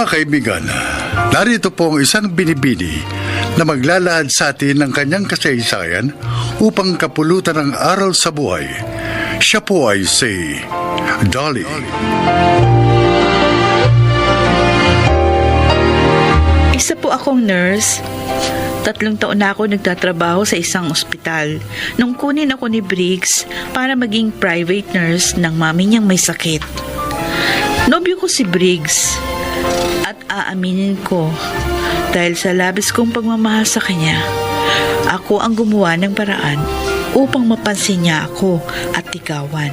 Mga kaibigan, narito po ang isang binibini na maglalahad sa atin ng kanyang kasaysayan upang kapulutan ang aral sa buhay. Siya po ay si Dolly. Isa po akong nurse. 3 taon na ako nagtatrabaho sa isang ospital nung kunin ako ni Briggs para maging private nurse ng mami niyang may sakit. Nobyo ko si Briggs at aaminin ko dahil sa labis kong pagmamahal sa kanya, ako ang gumawa ng paraan upang mapansin niya ako at tigawan.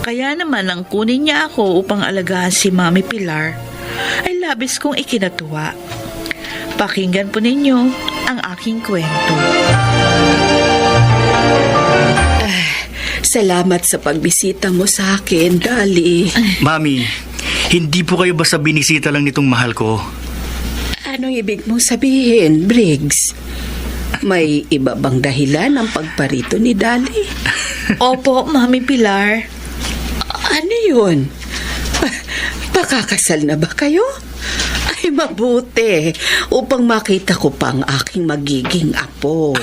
Kaya naman ang kunin niya ako upang alagaan si Mami Pilar ay labis kong ikinatuwa. Pakinggan po ninyo ang aking kwento. Salamat sa pagbisita mo sa akin, Dolly. Mami, hindi po kayo basta binisita lang nitong mahal ko. Anong ibig mong sabihin, Briggs? May iba bang dahilan ang pagparito ni Dolly? Opo, Mami Pilar. Ano yun? Pakakasal na ba kayo? Ay, mabuti. Upang makita ko pa ang aking magiging apo.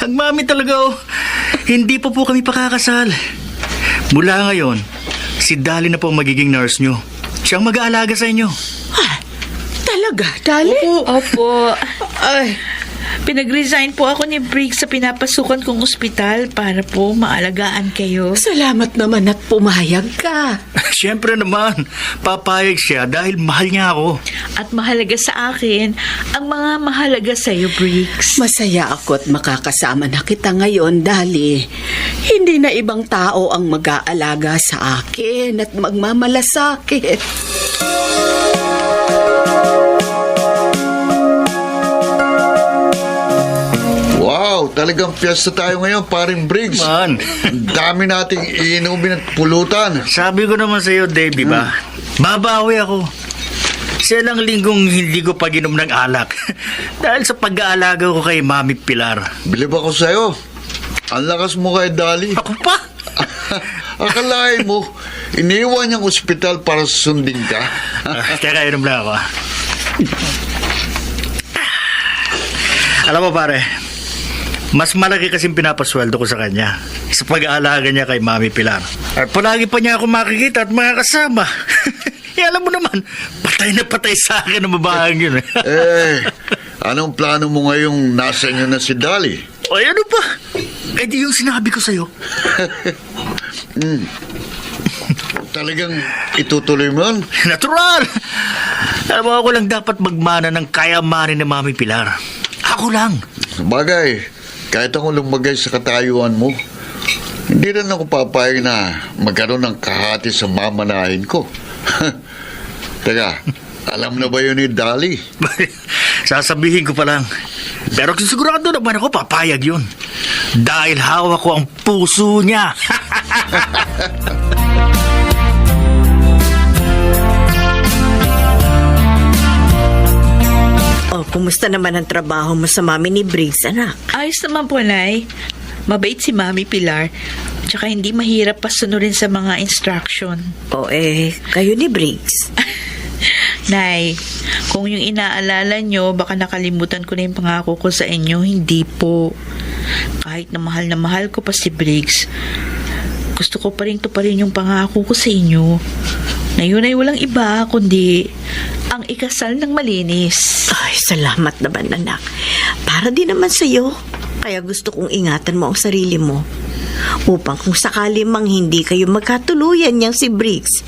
Ang mami talaga, oh. Hindi pa po kami pakakasal. Mula ngayon, si Dolly na po ang magiging nurse nyo. Siyang mag-aalaga sa inyo. Talaga, Dolly? Opo. Ay, Pinag-resign po ako ni Briggs sa pinapasukan kong ospital para po maalagaan kayo. salamat naman at pumayag ka. Siyempre naman, papayag siya dahil mahal niya ako. At mahalaga sa akin ang mga mahalaga sa iyo, Briggs. Masaya ako at makakasama na kita ngayon, Dolly. Hindi na ibang tao ang mag-aalaga sa akin at magmamalasakit. Wow, talagang piyesta tayo ngayon, paring Briggs. Man, Ang dami nating iinumin at pulutan. sabi ko naman sa iyo, Dave, di ba? Babawi ako. Sa ilang linggong hindi ko pag-inom ng alak. Dahil sa pag-aalaga ko kay Mami Pilar. Bilib ako sa'yo. Ang lakas mo kay Dolly. Ako pa? Akalain mo, iniwan niyang ospital para susundin ka. Teka, inom lang ako. Alam mo, pare, mas malaki kasing pinapasweldo ko sa kanya sa pag-aalaga niya kay Mami Pilar. At palagi pa niya ako makikita at makakasama. Alam mo naman, patay na patay sa akin ang babaeng yun. Anong plano mo ngayong nasa inyo na si Dolly? Ay, ano pa? Eh di yung sinabi ko sa'yo. Talagang itutuloy mo yun? Natural! Alam mo, ako lang dapat magmana ng kayamanin ni Mami Pilar. Ako lang. Bagay, kahit ako lumagay sa katayuan mo, hindi rin ako papayag na magkaroon ng kahati sa mamanahin ko. Teka, alam na ba yun ni Dolly? Sasabihin ko pa lang. Pero sigurado naman ako papayag yun. Dahil hawak ko ang puso niya. Oh, kumusta naman ang trabaho mo sa mami ni Briggs, anak? Ayos naman po, Nay. Mabait si Mami Pilar. Tsaka hindi mahirap pasunurin sa mga instruction. O kayo ni Briggs. Nay, kung yung inaalala nyo, baka nakalimutan ko na yung pangako ko sa inyo. Hindi po. Kahit na mahal ko pa si Briggs, gusto ko pa rin tuparin yung pangako ko sa inyo. Na yun ay walang iba, kundi ang ikasal ng malinis. Ay, salamat naman, anak. Para din naman sa'yo. Kaya gusto kong ingatan mo ang sarili mo. Upang kung sakali mang hindi kayo magkatuluyan niyang si Briggs,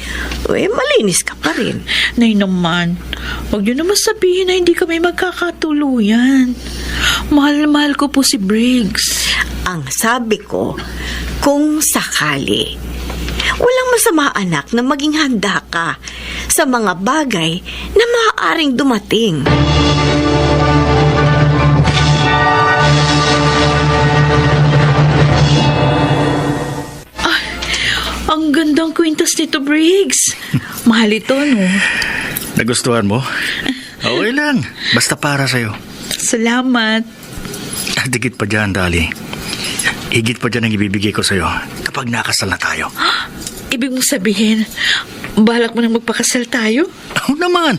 malinis ka pa rin. Nay naman, huwag nyo naman sabihin na hindi kami magkakatuluyan. Mahal na mahal ko po si Briggs. Ang sabi ko, kung sakali, walang masama, anak, na maging handa ka sa mga bagay na maaaring dumating. Ang gandang kwintas nito, Briggs. Mahal ito, no? Nagustuhan mo? Okay lang. Basta para sa'yo. Salamat. At higit pa dyan, Dolly. Higit pa dyan ang ibibigay ko sa'yo kapag nakasal na tayo. Ibig mong sabihin, balak mo nang magpakasal tayo? Oo naman.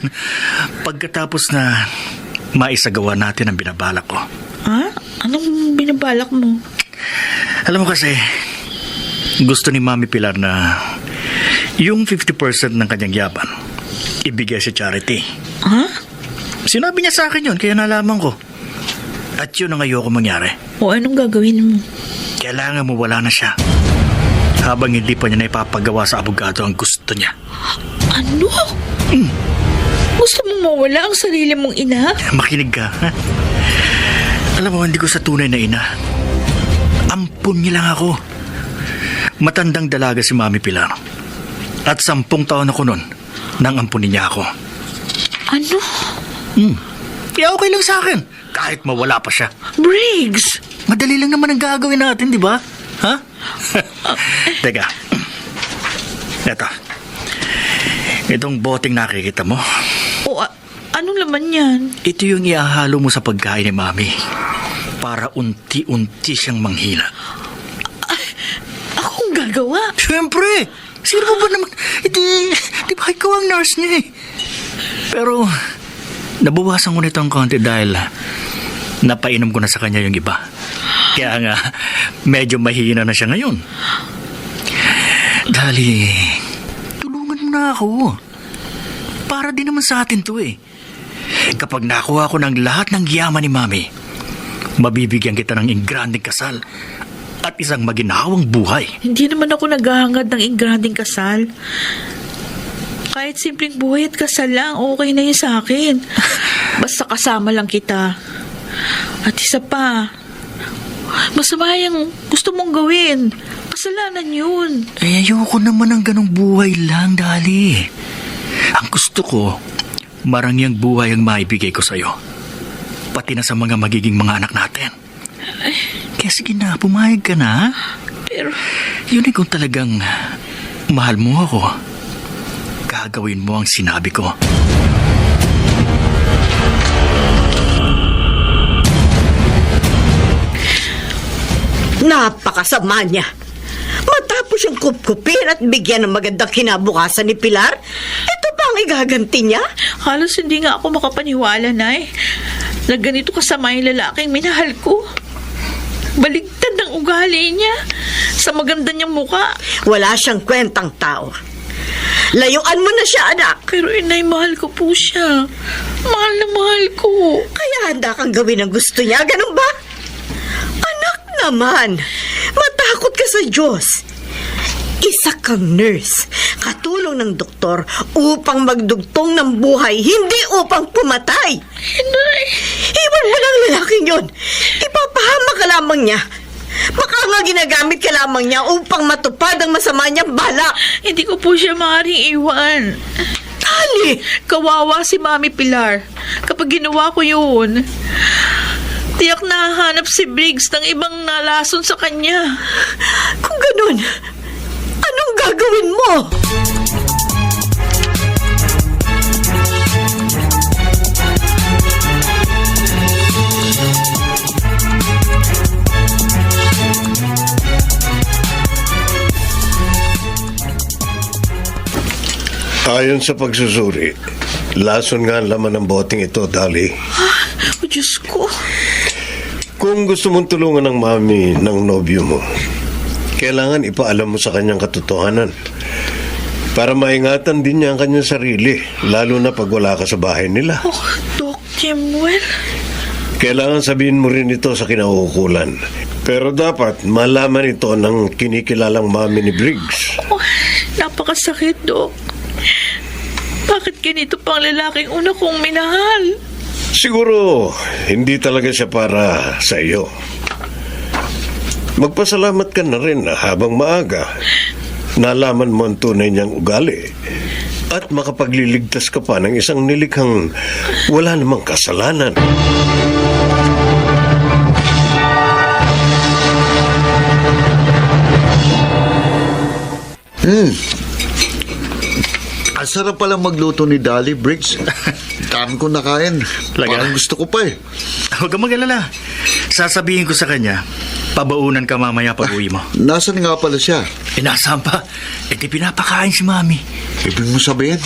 Pagkatapos na maisagawa natin ang binabalak ko. Ha? Anong binabalak mo? Alam mo kasi, gusto ni Mami Pilar na yung 50% ng kanyang yaman ibigay sa charity. Ha? Sinabi niya sa akin yun, kaya nalaman ko. At yun ang ayoko mangyari. O anong gagawin mo? Kailangan mo wala na siya. Habang hindi pa niya na ipapagawa sa abogado ang gusto niya. Ano? Gusto mong mawala ang sarili mong ina? Makinig ka, ha? Alam mo, hindi ko sa tunay na ina. Ampun niya lang ako. Matandang dalaga si Mami Pilar. At 10 taon ako nun nang ampunin niya ako. Ano? Kaya okay lang sa akin. Kahit mawala pa siya. Briggs! Madali lang naman ang gagawin natin, di ba? Ha? Teka. Eto. Itong boteng nakikita mo. O anong laman yan? Ito yung iahalo mo sa pagkain ni Mami. Para unti-unti siyang manghila. Akong gagawa? Siyempre! Sino ba naman? Di ba ikaw ang nurse niya eh? Pero, nabawasan ko nito ang konti dahil napainom ko na sa kanya yung iba. Kaya nga, medyo mahina na siya ngayon. Dali, tulungan mo na ako. Para din naman sa atin to eh. Kapag nakuha ko ng lahat ng yaman ni Mami, mabibigyan kita ng ingranding kasal at isang maginhawang buhay. Hindi naman ako naghahangad ng ingranding kasal. Kahit simpleng buhay at kasal lang, okay na yun sa akin. Basta kasama lang kita. At isa pa, masama yung gusto mong gawin. Kasalanan yun. Eh, ayoko naman ng ganong buhay lang, Dali. Ang gusto ko, marangyang buhay ang maibigay ko sa'yo. Pati na sa mga magiging mga anak natin. Kaya sige na, pumayag ka na. Pero, Yun ay kung talagang mahal mo ako. Gagawin mo ang sinabi ko. Napakasama niya. Matapos yung kupkupin at bigyan ng magandang kinabukasan ni Pilar, ito pa ang igaganti niya? halos hindi nga ako makapaniwala, Nay, na ganito kasama yung lalaking minahal ko. Baligtad ng ugali niya sa maganda niyang muka. Wala siyang kwentang tao. Layuan mo na siya, anak. Pero inay, mahal ko po siya. Mahal na mahal ko. Kaya handa kang gawin ang gusto niya, ganun ba? Anak naman, matakot ka sa Diyos. Isa kang nurse, katulong ng doktor upang magdugtong ng buhay, hindi upang pumatay. Inay, Iwan mo lang lalaking yun. Ipapahama ka lamang niya. Baka nga ginagamit ka lamang niya upang matupad ang masama niyang balak. hindi ko po siya maaaring iwan. Dali! Kawawa si Mami Pilar. Kapag ginawa ko yun, tiyak nahanap si Briggs ng ibang nalason sa kanya. Kung ganun, anong gagawin mo? Ayon sa pagsusuri, lason nga ang laman ng boteng ito, Dali. O Diyos ko. Kung gusto mong tulungan ng mami ng nobyo mo, kailangan ipaalam mo sa kanyang katotohanan para maingatan din niya ang kanyang sarili, lalo na pag wala ka sa bahay nila. Oh, Doc Jemuel. Kailangan sabihin mo rin ito sa kinauukulan. Pero dapat malaman ito ng kinikilalang mami ni Briggs. Oh, napakasakit, Doc. Bakit ganito pang lalaking una kong minahal? Siguro, hindi talaga siya para sa iyo. Magpasalamat ka na rin na habang maaga. Nalaman mo ang tunay niyang ugali. At makapagliligtas ka pa ng isang nilikhang wala namang kasalanan. Ang sarap palang magluto ni Dali, Briggs. Dami ko nakain. Talaga? Parang gusto ko pa eh. Huwag kang mag-alala. Sasabihin ko sa kanya Pabaunan ka mamaya pag uwi mo. Nasaan nga pala siya? Nasaan pa? Di pinapakain si Mami. Ibig mo sabihin,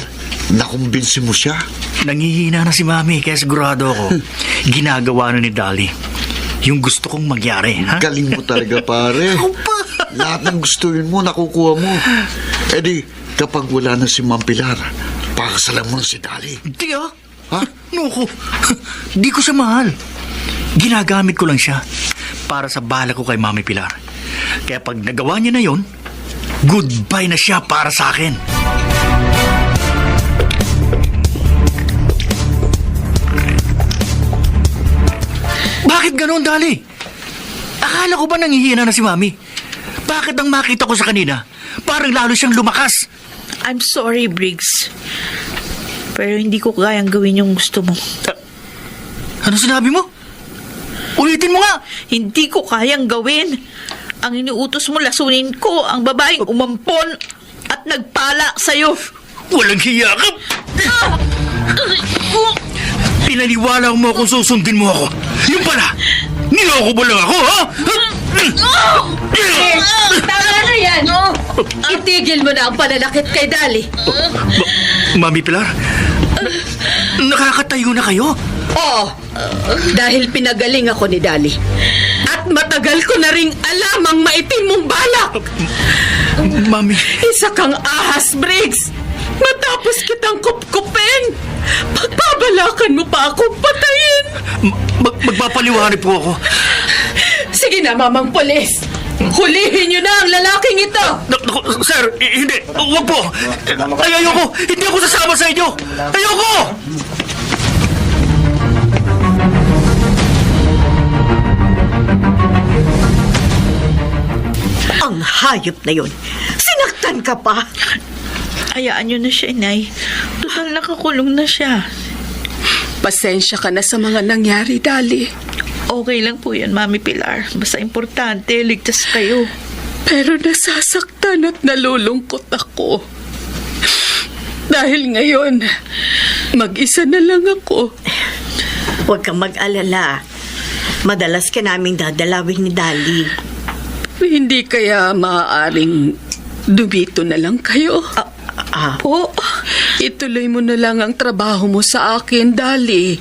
nakumbinsi mo siya? Nangihina na si Mami, kaya sigurado ako, ginagawa na ni Dali yung gusto kong magyari, ha? Galing mo talaga, pare. Lahat ng gustuin mo, nakukuha mo. Di, kapag wala na si Ma'am Pilar, pakasalan mo na si Dali. Hindi ah. Ha? Nuko, di ko siya mahal. Ginagamit ko lang siya para sa bala ko kay Mami Pilar. Kaya pag nagawa niya na yon, goodbye na siya para sa akin. Bakit ganon, Dali? Akala ko ba nangihina na si Mami? Bakit ang makita ko sa kanina, parang lalo siyang lumakas? I'm sorry, Briggs. Pero hindi ko kayang gawin yung gusto mo. Ano sinabi mo? Ulitin mo nga! Hindi ko kayang gawin. Ang iniutos mo, lasunin ko ang babaeng umampon at nagpala sa'yo. Walang hiya ka! Pinaniwala mo akong susundin mo ako. Yung pala, niloko mo lang ako, ha? Tama na yan! Itigil mo na ang pananakit kay Dali. Mami Pilar, nakakatayo na kayo? Oo, dahil pinagaling ako ni Dali. At matagal ko na ring alam ang maitim mong balak. Mami, Isa kang ahas, Briggs. Matapos kitang kupkupin, pagpabalakan mo pa akong patayin. magpapaliwanag po ako. Sige na, Mamang Polis. Hulihin niyo na ang lalaking ito. Naku, sir, hindi. Huwag po. Ayoko. Hindi ako sasama sa inyo. Ayoko! Ang hayop na yun. Sinaktan ka pa. Hayaan nyo na siya, Inay. Total nakakulong na siya. Pasensya ka na sa mga nangyari, Dali. Okay lang po yan, Mami Pilar. Basta importante, ligtas kayo. Pero nasasaktan at nalulungkot ako. Dahil ngayon, mag-isa na lang ako. Huwag kang mag-alala. Madalas ka naming dadalawin ni Dali. Hindi kaya maaaring dumito na lang kayo? Po, Ituloy mo na lang ang trabaho mo sa akin, Dali.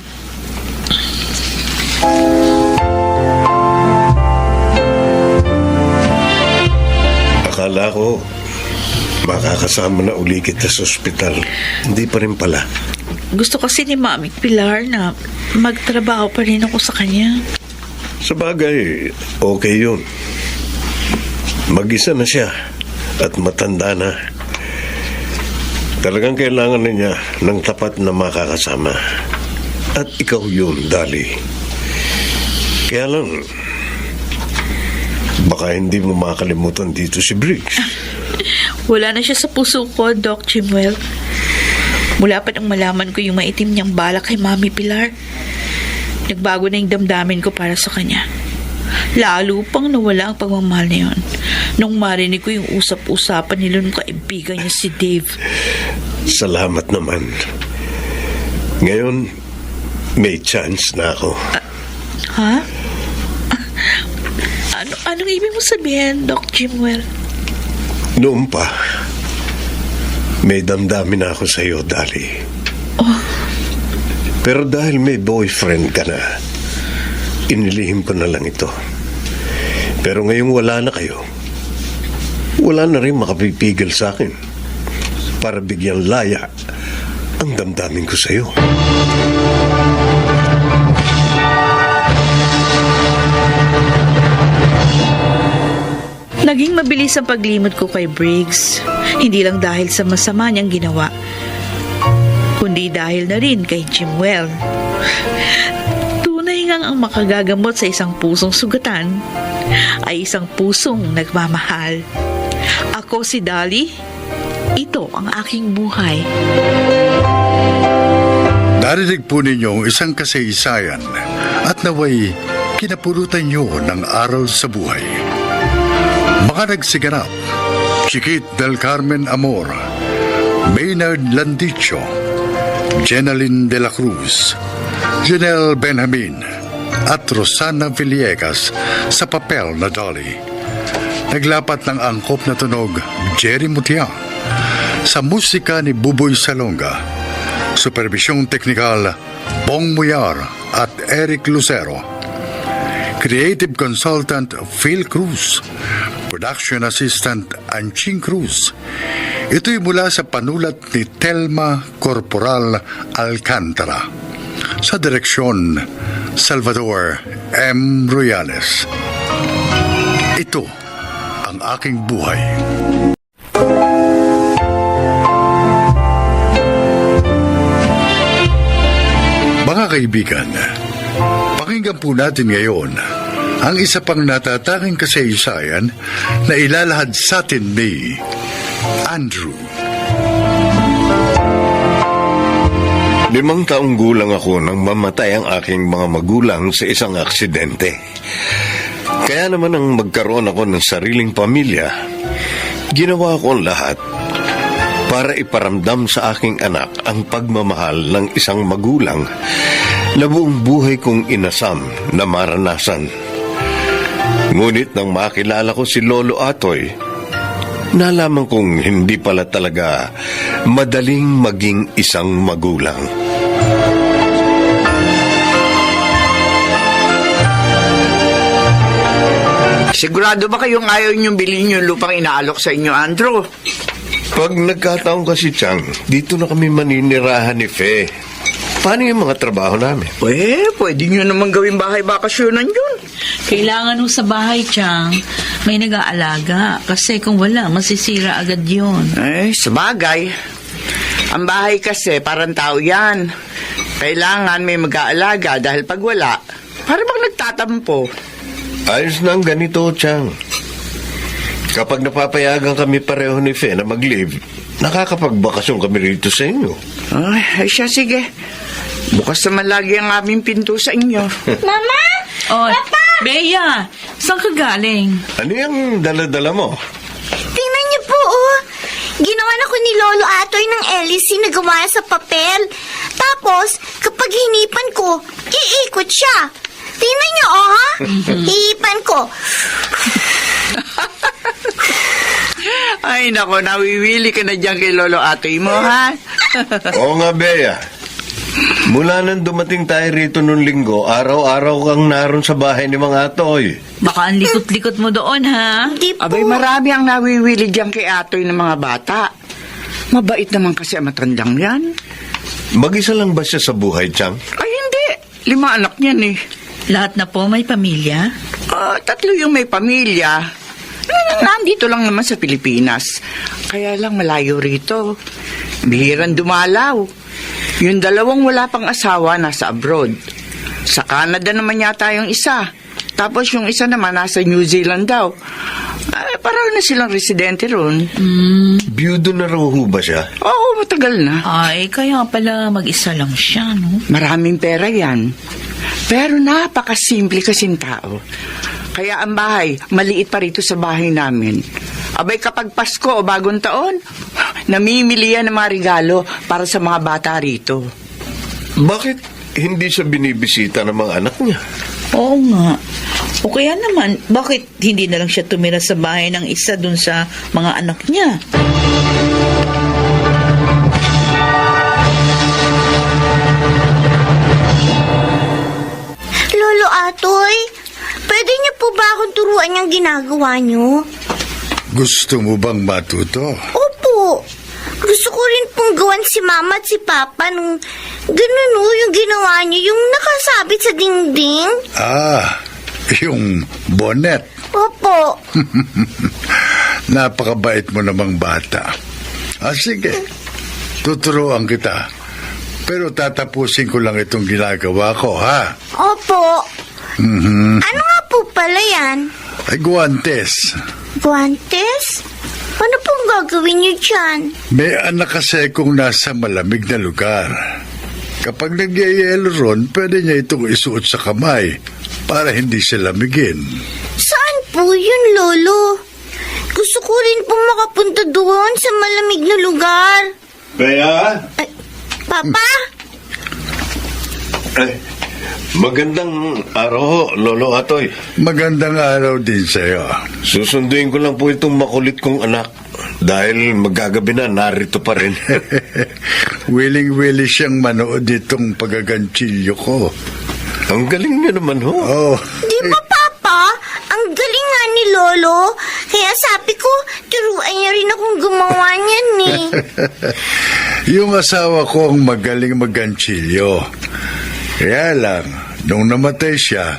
Akala ko, makakasama na uli kita sa ospital. Hindi pa rin pala. gusto kasi ni Mami Pilar na magtrabaho pa rin ako sa kanya. Sa bagay, okay yun. Mag-isa na siya at matanda na. Talagang kailangan na niya ng tapat na makakasama. At ikaw yun, Dali. Kaya lang, baka hindi mo makalimutan dito si Briggs. Wala na siya sa puso ko, Doc Jimwell. Mula pa nang malaman ko yung maitim niyang balak kay Mami Pilar, nagbago na yung damdamin ko para sa kanya. Lalo pang nawala ang pagmamahal na yun nung marinig ko yung usap-usapan nila nung kaibigan niya si Dave. Salamat naman. Ngayon, may chance na ako. Ha? Anong ibig mo sabihin, Doc Jimwell? Noon pa, may damdamin na ako sa iyo, Dali. Oh. Pero dahil may boyfriend ka na, inilihim ko na lang ito. Pero ngayong wala na kayo, wala na rin makapipigil sa akin para bigyang laya ang damdamin ko sa iyo. Naging mabilis ang paglimot ko kay Briggs. Hindi lang dahil sa masama niyang ginawa, kundi dahil na rin kay Jimwell. Tunay ngang ang makagagamot sa isang pusong sugatan ay isang pusong nagmamahal. Ako si Dali. Ito ang aking buhay. Narinig po ninyong isang kasaysayan at naway kinapulutan niyo ng aral sa buhay. Mga nagsiganap, Chiquit del Carmen Amor, Maynard Landicho, Jenaline de la Cruz, Janelle Benjamin, at Rosana Villegas sa papel na Dolly. Naglapat ng angkop na tunog Jerry Mutia sa musika ni Buboy Salonga. Supervisyong teknikal Bong Muyar at Eric Lucero. Creative Consultant Phil Cruz. Production Assistant Anching Cruz. Ito'y mula sa panulat ni Telma Corporal Alcantara. Sa direksyon, Salvador M. Royales. Ito ang aking buhay. Mga kaibigan, pakinggan po natin ngayon ang isa pang natatanging kasaysayan na ilalahad sa atin ni Andrew. 5 taong gulang ako nang mamatay ang aking mga magulang sa isang aksidente. Kaya naman nang magkaroon ako ng sariling pamilya, ginawa ko ang lahat para iparamdam sa aking anak ang pagmamahal ng isang magulang na buong buhay kong inasam na maranasan. Ngunit nang makilala ko si Lolo Atoy, nalaman kong hindi pala talaga madaling maging isang magulang. Sigurado ba kayong ayaw niyong bilhin yung lupang inaalok sa inyo, Andrew? Pag nagkataon kasi, Chang, dito na kami maninirahan ni Fe. Paano yung mga trabaho namin? Pwede nyo naman gawing bahay bakasyonan yun. Kailangan ho sa bahay, Chang, may nag-aalaga. Kasi kung wala, masisira agad yun. Sabagay. Ang bahay kasi parang tao yan. Kailangan may mag-aalaga dahil pag wala, para bang nagtatampo. Ayos na ang ganito, Chang. Kapag napapayagan kami pareho ni Fe na mag-leave, nakakapagbakasyon kami rito sa inyo. Ay, siya, sige. Bukas naman lagi ang aming pinto sa inyo. Mama! Oh, Bea, saan ka galing? Ano yung dala-dala mo? Tingnan niyo po, oh. Ginawa na ko ni Lolo Atoy ng LEC na gawa sa papel. Tapos, kapag hinipan ko, iikot siya. Tingnan niyo, oh, ha? Hihipan ko. Ay, nako, nawiwili ka na dyan kay Lolo Atoy mo, ha? Oo nga, Bea. Mula nang dumating tayo rito nung linggo, araw-araw kang naroon sa bahay ni mga Atoy. Baka ang likot-likot mo doon, ha? Di po. Abay, marami ang nawiwili dyan kay Atoy ng mga bata. Mabait naman kasi ang matandang yan. Mag-isa lang ba siya sa buhay, Chang? Ay, hindi. 5 anak niyan, eh. Lahat na po may pamilya? 3 yung may pamilya. Nandito lang naman sa Pilipinas. Kaya lang malayo rito. Bihirang dumalaw. Yung 2 wala pang asawa nasa abroad. Sa Canada naman yata yung isa. Tapos yung isa naman nasa New Zealand daw. Parang na silang residente ron. Biyudo na raw ho ba siya? Oo, matagal na. Ay, kaya pala mag-isa lang siya, no? Maraming pera yan. Pero napakasimple kasing tao. Kaya ang bahay, maliit pa rito sa bahay namin. Abay, kapag Pasko o Bagong Taon, namimili yan ng mga regalo para sa mga bata rito. Bakit hindi siya binibisita ng mga anak niya? Oo nga. O kaya naman, bakit hindi na lang siya tumira sa bahay ng isa dun sa mga anak niya? Lolo Atoy, pwede niyo po ba akong turuan yung ginagawa niyo? Gusto mo bang matuto? Opo. Gusto ko rin pong gawan si Mama at si Papa nung ganun yung ginawa niyo, yung nakasabit sa dingding. Yung bonnet. Opo. Napakabait mo namang bata. Sige. Tuturuan kita. Pero tatapusin ko lang itong ginagawa ko, ha? Opo. Ano nga po pala yan? Ay, guwantes. Guantes? Ano pong gagawin niyo dyan? May anak kasi kung nasa malamig na lugar. Kapag nagyayelo ron, pwede niya itong isuot sa kamay para hindi siya lamigin. Saan po yun, Lolo? Gusto ko rin pong makapunta doon sa malamig na lugar. Bea? Ay, Papa? Magandang araw ho, Lolo Atoy. Magandang araw din sa'yo. Susunduin ko lang po itong makulit kong anak. Dahil magagabi na, narito pa rin. Willing-willing siyang manood itong pagagantsilyo ko. Ang galing niya naman ho. Oh, Di ba, Papa? Ang galing nga ni Lolo. Kaya sabi ko, turuan niya rin akong gumawa niyan eh. yung asawa ko ang magaling magantsilyo. Kaya lang, nung namatay siya,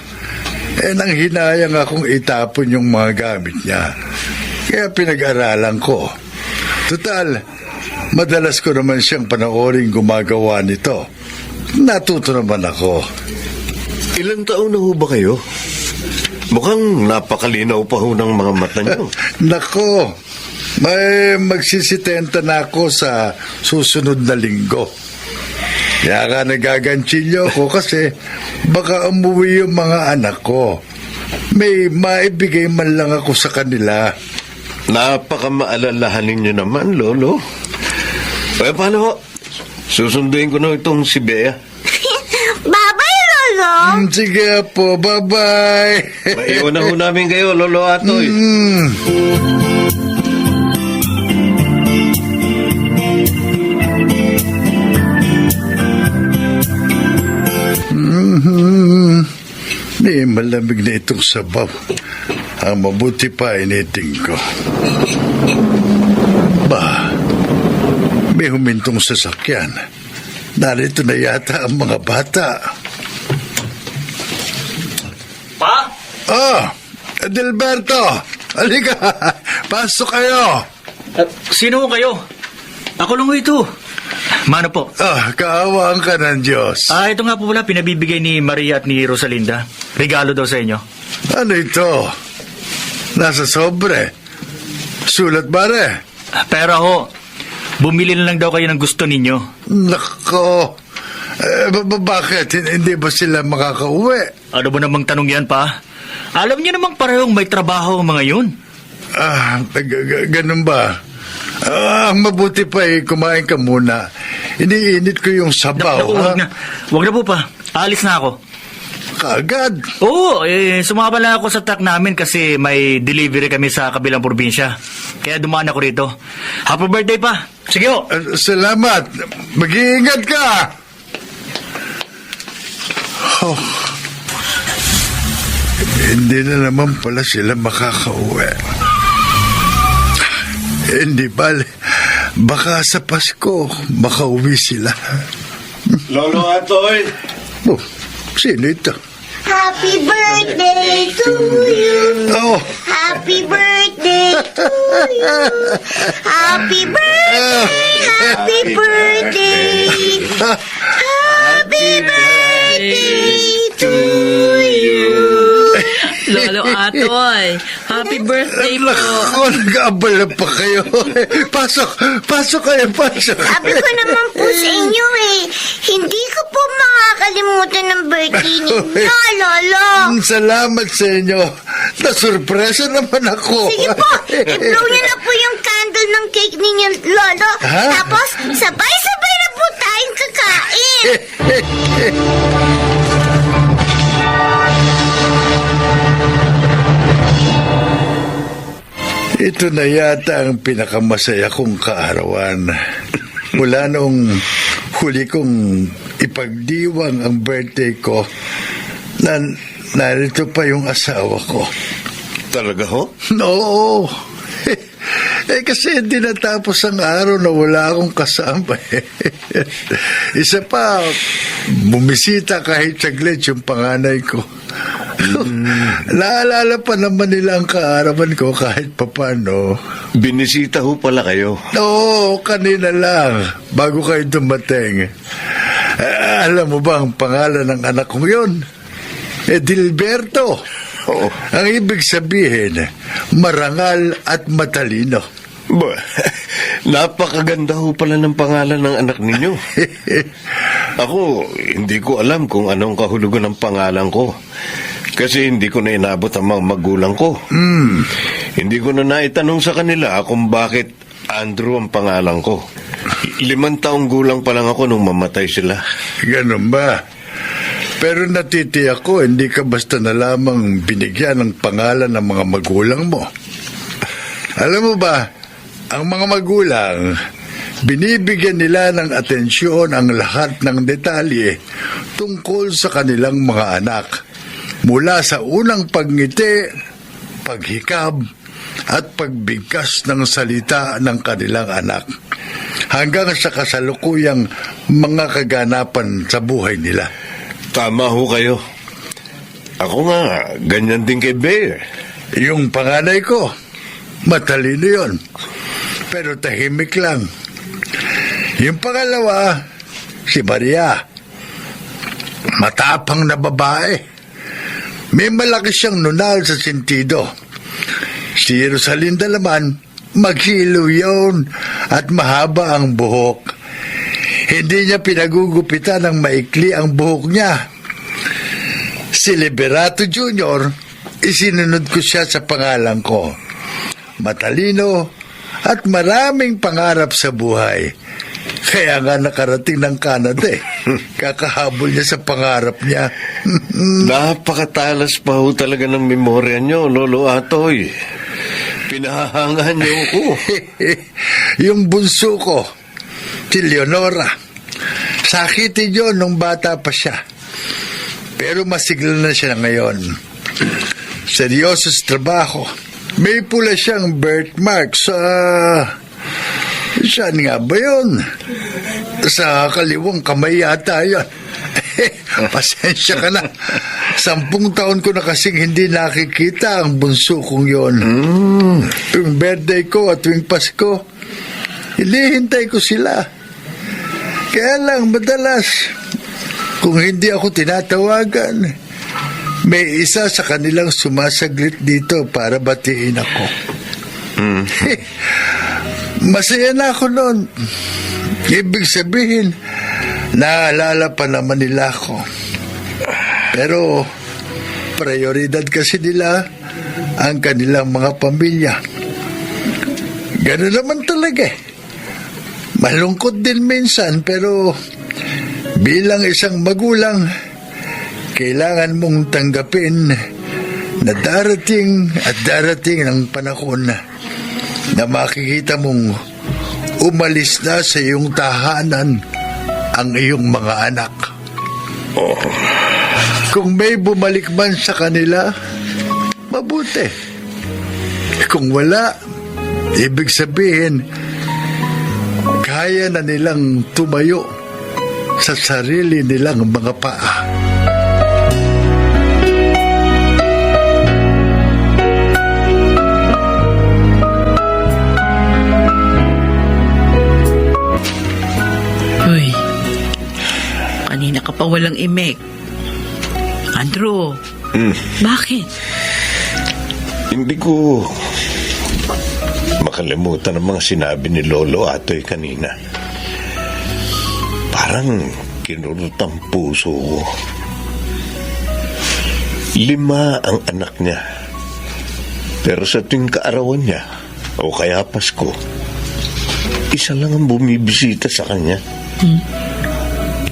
nang hinayang akong itapon yung mga gamit niya. Kaya pinag-aralan ko. Total, madalas ko naman siyang panoorin gumagawa nito. Natuto naman ako. Ilang taon na ho ba kayo? Mukhang napakalinaw pa ho ng mga mata niyo. Nako, may magsisitenta na ako sa susunod na linggo. Kaya ka nagagantsilyo ko kasi baka umuwi yung mga anak ko. May maibigay man lang ako sa kanila. Napakamaalalahanin niyo naman, Lolo. Paano ho? Susunduin ko na itong si Bea. Bye-bye, Lolo. Sige po, bye-bye. Maiwan na ho namin kayo, Lolo Atoy. Di malamig na itong sabaw. Ang mabuti pa initing ko. May humintong sasakyan. Narito na yata ang mga bata. Pa? Oh, Adelberto! Halika! Pasok kayo! Sino kayo? Ako lang ito. Mano po? Kaawaan ka ng Diyos. Ito nga po pala, pinabibigay ni Maria at ni Rosalinda. Regalo daw sa inyo. Ano ito? Nasa sobre. Sulat bare. Pera ho. Bumili na lang daw kayo ng gusto ninyo. Nako. Bakit? Hindi ba sila makakauwi? Ano ba namang tanong yan, pa? Alam niyo namang parehong may trabaho ang mga yun. Ganun ba? Ang mabuti pa kumain ka muna. Iniinit ko yung sabaw. Wag na po pa. Alis na ako. Kaagad? Oo, sumama lang ako sa truck namin kasi may delivery kami sa kabilang probinsya. Kaya dumaan ako rito. Happy birthday pa. Sige ho. Salamat. Mag-iingat ka. Oh. Hindi na naman pala sila makakauwi. Hindi bale. Baka sa Pasko makauwi sila. Lolo Atoy! Oh, sino ito? Happy birthday to you. Oh. Happy birthday to you. Happy birthday. Happy birthday. Happy birthday to you. Lolo Atoy, happy birthday po. Naku, nag-aabala pa kayo. Pasok kayo. Sabi ko naman po sa inyo hindi ko po makakalimutan ng birthday ninyo, Lolo. Salamat sa inyo. Nasurpresa naman ako. Sige po, i-blow niyo na po yung candle ng cake ninyo, Lolo. Ha? Tapos, sabay-sabay na po tayong kakain. Ito na yata ang pinakamasaya kong kaarawan. Mula nung huli kong ipagdiwang ang birthday ko, narito pa yung asawa ko. Talaga ho? Oo. Kasi hindi natapos ang araw na wala akong kasama. Isa pa, bumisita kahit saglit yung panganay ko. Naalala pa naman nila ang kaarawan ko kahit papano. Binisita ho pala kayo. Oo, kanina lang, bago kayo dumating. Alam mo ba ang pangalan ng anak kong yun? Edilberto. Oo. Ang ibig sabihin, marangal at matalino. Napakaganda ho pala ng pangalan ng anak ninyo. Ako, hindi ko alam kung anong kahulugan ng pangalan ko. Kasi hindi ko na inabot ang mga magulang ko. Hindi ko na naitanong sa kanila kung bakit Andrew ang pangalan ko. 5 taong gulang pa lang ako nung mamatay sila. Ganun ba? Pero natitiyak ko, hindi ka basta na lamang binigyan ng pangalan ng mga magulang mo. Alam mo ba, ang mga magulang, binibigyan nila ng atensyon ang lahat ng detalye tungkol sa kanilang mga anak. Mula sa unang pagngiti, paghikab, at pagbigkas ng salita ng kanilang anak, hanggang sa kasalukuyang mga kaganapan sa buhay nila. Tama ho kayo. Ako nga, ganyan din kay Bea. Yung panganay ko, matalino yun, pero tahimik lang. Yung pangalawa, si Maria, matapang na babae. May malaki siyang nunal sa sentido. Si Rosalinda naman, maghilo yun at mahaba ang buhok. Hindi niya pinagugupitan ng maikli ang buhok niya. Si Liberato Jr., isinunod ko siya sa pangalan ko. Matalino at maraming pangarap sa buhay. Kaya nga nakarating ng Canada eh. Kakahabol niya sa pangarap niya. Napakatalas pa ho talaga ng memorya nyo, Lolo Atoy. Pinahahangahan niyo ko. Yung bunso ko, si Leonora, sakitin yun nung bata pa siya. Pero masigla na siya ngayon. Seryoso sa trabaho. May pula siyang birthmark sa... Saan nga ba yun? Sa kaliwang kamay yata yun. Pasensya ka na. 10 taon ko na kasing hindi nakikita ang bunso kong yun. Tuwing birthday ko at tuwing Pasko, hinihintay ko sila. Kaya lang madalas, kung hindi ako tinatawagan, may isa sa kanilang sumasaglit dito para batiin ako. Masaya na ako noon. Ibig sabihin, naalala pa naman nila ako. Pero, prioridad kasi nila ang kanilang mga pamilya. Gano'n naman talaga eh. Malungkot din minsan, pero bilang isang magulang, kailangan mong tanggapin na darating at darating ang panahon na makikita mong umalis na sa iyong tahanan ang iyong mga anak. Kung may bumalik man sa kanila, mabuti. Kung wala, ibig sabihin, kaya na nilang tumayo sa sarili nilang mga paa. Uy, kanina ka pa walang imek. Andrew, bakit? Hindi ko makalimutan ang mga sinabi ni Lolo Atoy kanina. Parang kinurot ang puso ko. 5 ang anak niya. Pero sa tuwing kaarawan niya, o kaya Pasko, isa lang ang bumibisita sa kanya.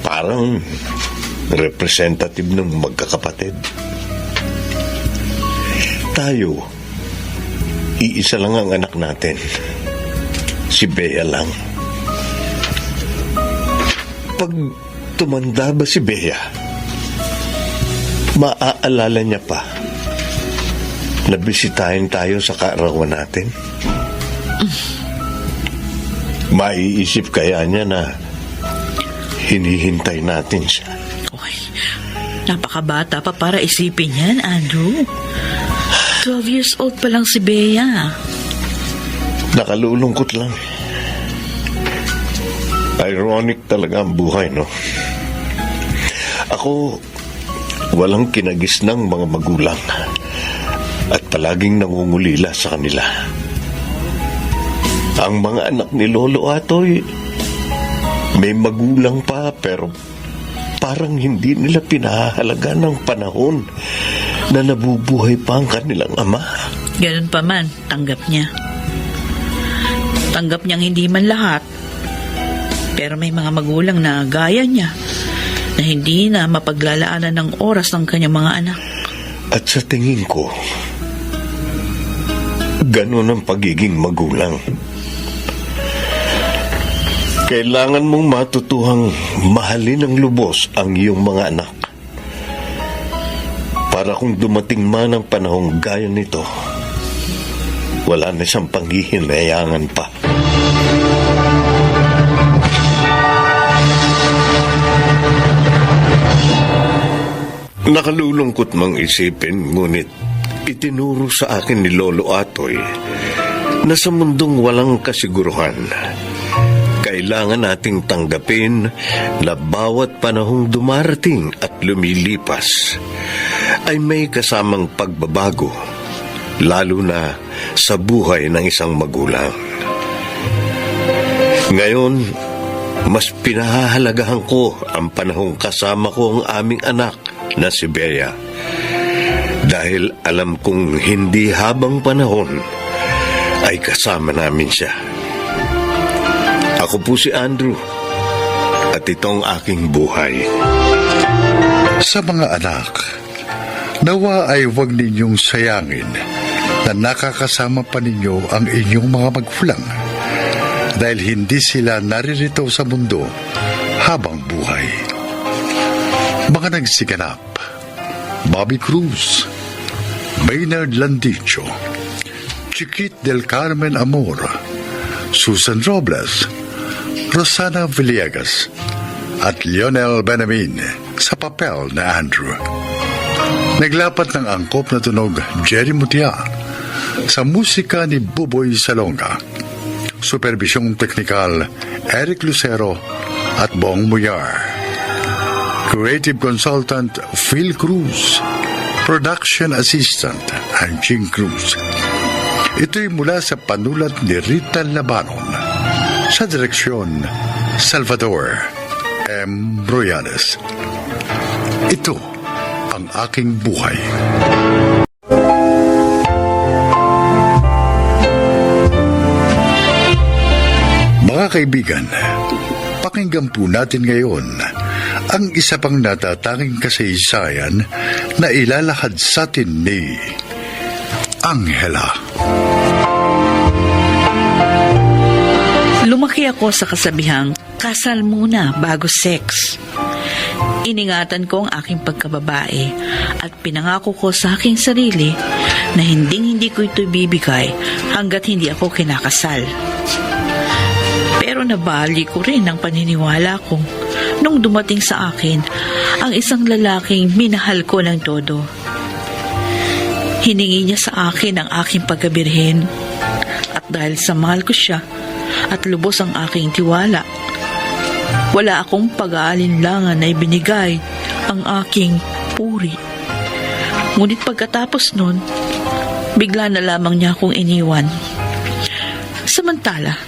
Parang representative ng magkakapatid. Tayo, iisa lang ang anak natin. Si Bea lang. Pag tumanda ba si Bea, maaalala niya pa na bisitahin tayo sa kaarawan natin? Maiisip kaya niya na hinihintay natin siya? Uy, napakabata pa para isipin yan, Andrew. 12 years old pa lang si Bea. Nakalulungkot lang. Ironic talaga ang buhay, no? Ako, walang kinagis ng mga magulang at palaging nangungulila sa kanila. Ang mga anak ni Lolo Atoy, may magulang pa pero parang hindi nila pinahalaga ng panahon na nabubuhay pa ang kanilang ama. Ganun pa man, tanggap niya. Tanggap niyang hindi man lahat. Pero may mga magulang na gaya niya na hindi na mapaglalaanan ng oras ng kanyang mga anak. At sa tingin ko, ganun ang pagiging magulang. Kailangan mong matutuhang mahalin ng lubos ang iyong mga anak. Para kung dumating man ang panahong gaya nito, wala na siyang panghihinayangan pa. Nakalulungkot mang isipin, ngunit itinuro sa akin ni Lolo Atoy na sa mundong walang kasiguruhan, kailangan nating tanggapin na bawat panahong dumarating at lumilipas ay may kasamang pagbabago, lalo na sa buhay ng isang magulang. Ngayon, mas pinahahalagahan ko ang panahong kasama ko ang aming anak na si Bea, dahil alam kong hindi habang panahon ay kasama namin siya. Ako po si Andrew at itong aking buhay. Sa mga anak, nawa ay huwag ninyong sayangin na nakakasama pa ninyo ang inyong mga magulang dahil hindi sila naririto sa mundo habang buhay. Mga nagsiganap: Bobby Cruz, Maynard Landicho, Chiquit del Carmen Amor, Susan Robles, Rosana Villegas, at Lionel Benamin sa papel na Andrew. Naglapat ng angkop na tunog Jerry Mutia, sa musika ni Buboy Salonga, supervisyong teknikal Eric Lucero at Bong Muyar, creative consultant Phil Cruz, production assistant Anjing Cruz. Ito'y mula sa panulat ni Rita Labanon, sa direksyon Salvador M. Royales. Ito ang aking buhay. Mga kaibigan, pakinggan po natin ngayon ang isa pang natatanging kasaysayan na ilalahad sa atin ni Angela. Lumaki ako sa kasabihang kasal muna bago sex. Iningatan ko ang aking pagkababae at pinangako ko sa aking sarili na hindi ko ito bibigay hanggat hindi ako kinakasal. Pero nabali ko rin ang paniniwala ko nung dumating sa akin ang isang lalaking minahal ko ng todo. Hiningi niya sa akin ang aking pagkabirhen at dahil sa mahal ko siya at lubos ang aking tiwala, wala akong pag-aalinlangan na ibinigay ang aking puri. Ngunit pagkatapos nun, bigla na lamang niya akong iniwan. Samantala,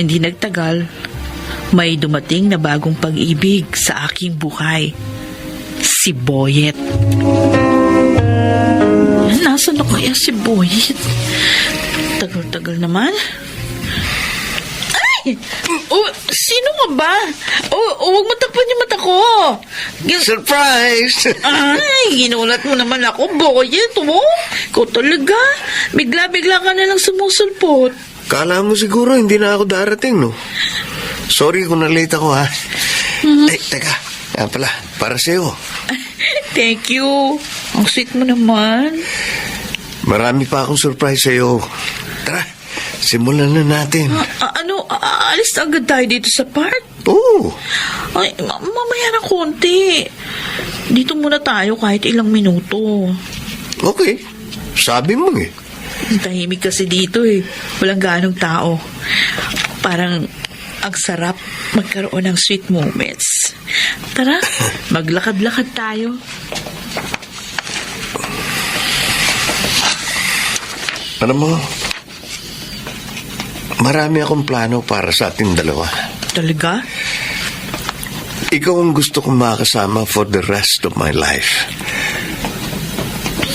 hindi nagtagal, may dumating na bagong pag-ibig sa aking buhay. Si Boyet. Nasaan na kaya si Boyet? Tagal-tagal naman. Ay! Oh, sino nga ba? Huwag matakpan yung mata ko. Surprise! Ay, ginulat mo naman ako, Boyet. Ikaw talaga. Bigla-bigla ka na lang sumusulpot. Kala mo siguro hindi na ako darating, no? Sorry kung na-late ako, ha? Ay, teka. Yan pala, para sa'yo. Thank you. Ang sweet mo naman. Marami pa akong surprise sa'yo. Tara, simulan na natin. Alis na agad tayo dito sa park? Oo. Ay, mamaya na konti. Dito muna tayo kahit ilang minuto. Okay. Sabi mo eh. Tahimik kasi dito eh. Walang ganong tao. Parang ang sarap magkaroon ng sweet moments. Tara, maglakad-lakad tayo. Alam mo, marami akong plano para sa ating dalawa. Talaga? Ikaw ang gusto kong makasama for the rest of my life.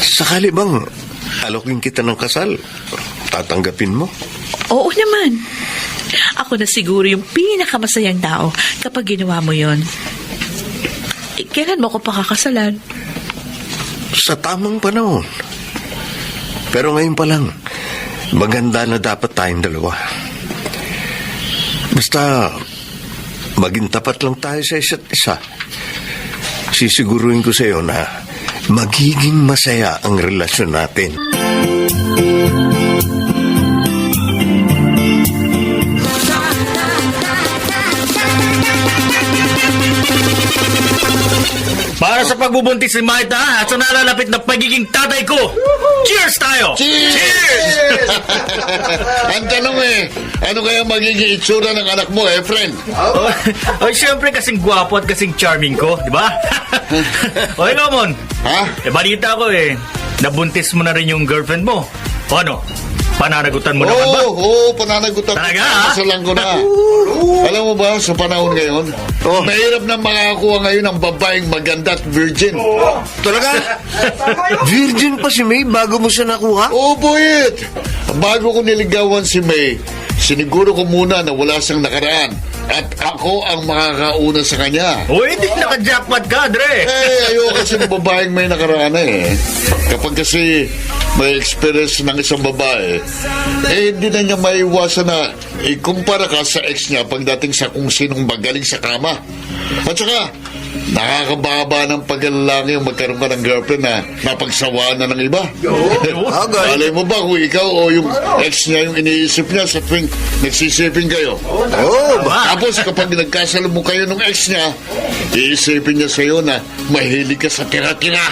Sakali bang alokin kita ng kasal, tatanggapin mo? Oo naman. Ako na siguro yung pinakamasayang tao kapag ginawa mo yon. Kailan mo ko pakakasalan? Sa tamang panahon. Pero ngayon pa lang, maganda na dapat tayong dalawa. Basta, maging tapat lang tayo sa isa't isa. Sisiguruhin ko sa iyo na magiging masaya ang relasyon natin. Para sa pagbubuntis ni Maita at sa nalalapit na pagiging tatay ko. Cheers tayo! Cheers! Ang tanong ano kaya magiging itsura ng anak mo, friend? Ay, siyempre kasing gwapo at kasing charming ko, di ba? O, ikaw, Mon. Ha? Balita ko nabuntis mo na rin yung girlfriend mo. O ano? Pananagutan mo naman ba? Oo, pananagutan. Talaga, ha? Kasalan ko na. Alam mo ba, sa panahon ngayon, mahirap na makakakuha ngayon ng babaeng maganda at virgin. Talaga? Virgin pa si May bago mo siya nakuha? Oo, Boyet. Bago ko niligawan si May, siniguro ko muna na wala siyang nakaraan. At ako ang makakauna sa kanya. Uy, di naka-jackpot ka, Dre. Ayoko kasi ng babaeng may nakaraan Kapag kasi may experience ng isang babae, hindi na niya maiwasan na ikumpara ka sa ex niya pagdating sa kung sinong magaling sa kama. At saka, nakakababa ng paglalaki yung magkaroon ka ng girlfriend na napagsawaan na ng iba. Alay mo ba kung ikaw o yung ex niya yung iniisip niya sa tuwing nagsisiping kayo? Tapos kapag nagkasalo mo kayo ng ex niya, iisipin niya sa'yo na mahilig ka sa tira-tira.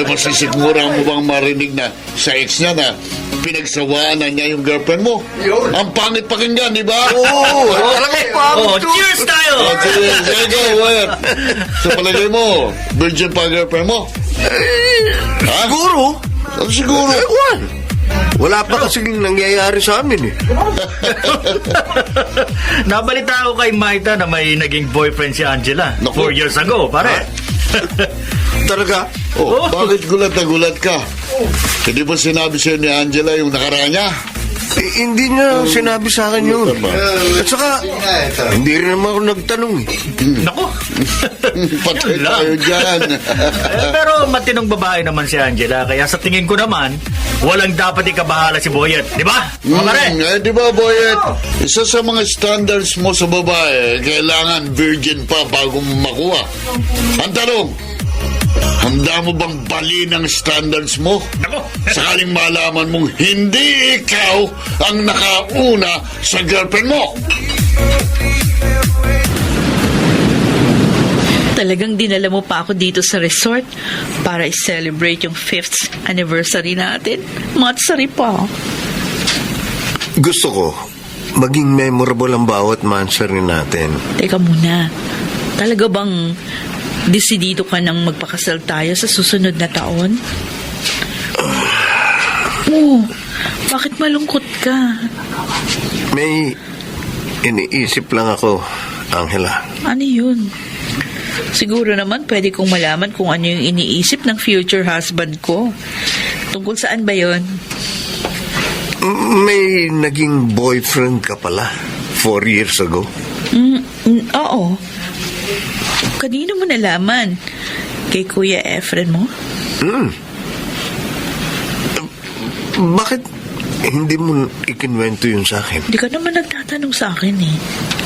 Masisigmura mo bang marinig na sa ex niya na pinagsawaan na niya yung girlfriend mo? Ang pangit pakinggan, di ba? Oo, cheers tayo! Cheers! Ikaw, sa palagay mo, virgin pa girlfriend mo? Siguro. Siguro. Wala pa kasing nangyayari sa amin Nabalita ako kay Maita na may naging boyfriend si Angela 4 years ago, pare. Talaga? Bakit gulat na gulat ka? Hindi ba sinabi sa'yo ni Angela yung nakaraan niya? Hindi niya sinabi sa akin yun. At saka, hindi rin naman ako nagtanong Naku. Patay tayo dyan. Pero matinong babae naman si Angela, kaya sa tingin ko naman, walang dapat ikabahala si Boyet, di ba? Di ba, Boyet? Isa sa mga standards mo sa babae, kailangan virgin pa bago mo makuha. Ang tanong, handa mo bang bali ng standards mo? Sakaling malaman mong hindi ikaw ang nakauna sa girlfriend mo. Talagang dinala mo pa ako dito sa resort para i-celebrate yung 5th anniversary natin. Matsari pa. Gusto ko, maging memorable ang bawat mansari natin. Teka muna. Talaga bang desidido ka nang magpakasal tayo sa susunod na taon? Bakit malungkot ka? May iniisip lang ako, Angela. Ano yun? Siguro naman pwede kong malaman kung ano yung iniisip ng future husband ko. Tungkol saan ba yun? May naging boyfriend ka pala 4 years ago. Oo. Kanino mo nalaman? Kay Kuya Efren mo? Bakit hindi mo ikinwento yun sa akin? Hindi ka naman nagtatanong sa akin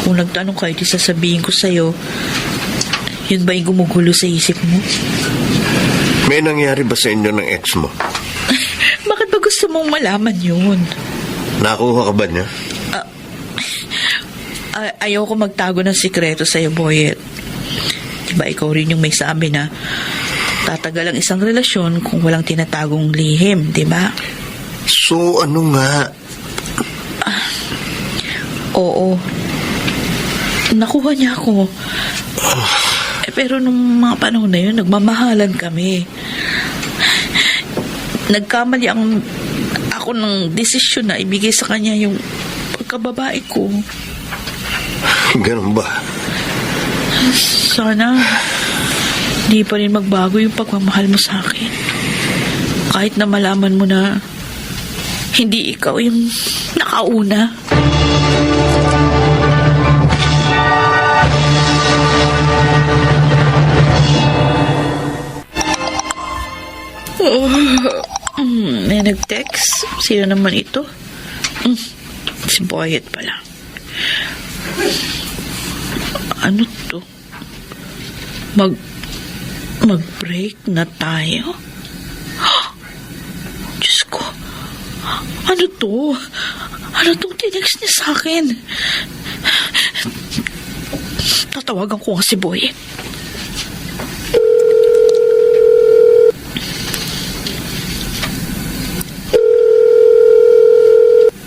Kung nagtanong ka, di sasabihin ko sa'yo, yun ba yung gumugulo sa isip mo? May nangyari ba sa inyo ng ex mo? Bakit ba gusto mong malaman yun? Nakuha ka ba niya? Ayoko magtago ng sikreto sa'yo, Boyet. Diba ikaw rin yung may sabi na tatagal ang isang relasyon kung walang tinatagong lihim, diba? So, ano nga? Oo. Nakuha niya ako. Pero nung mga panahon na yun, nagmamahalan kami. Nagkamali ako ng desisyon na ibigay sa kanya yung pagkababae ko. Ganun ba? Sana di pa rin magbago yung pagmamahal mo sa akin. Kahit na malaman mo na hindi ikaw yung nakauna. May nag-text. Sino naman ito? Si Boyet pala. Ano to? Mag-break na tayo? Diyos ko. Ano to? Ano tong tinext niya sa akin? Tatawagan ko nga si Boyet.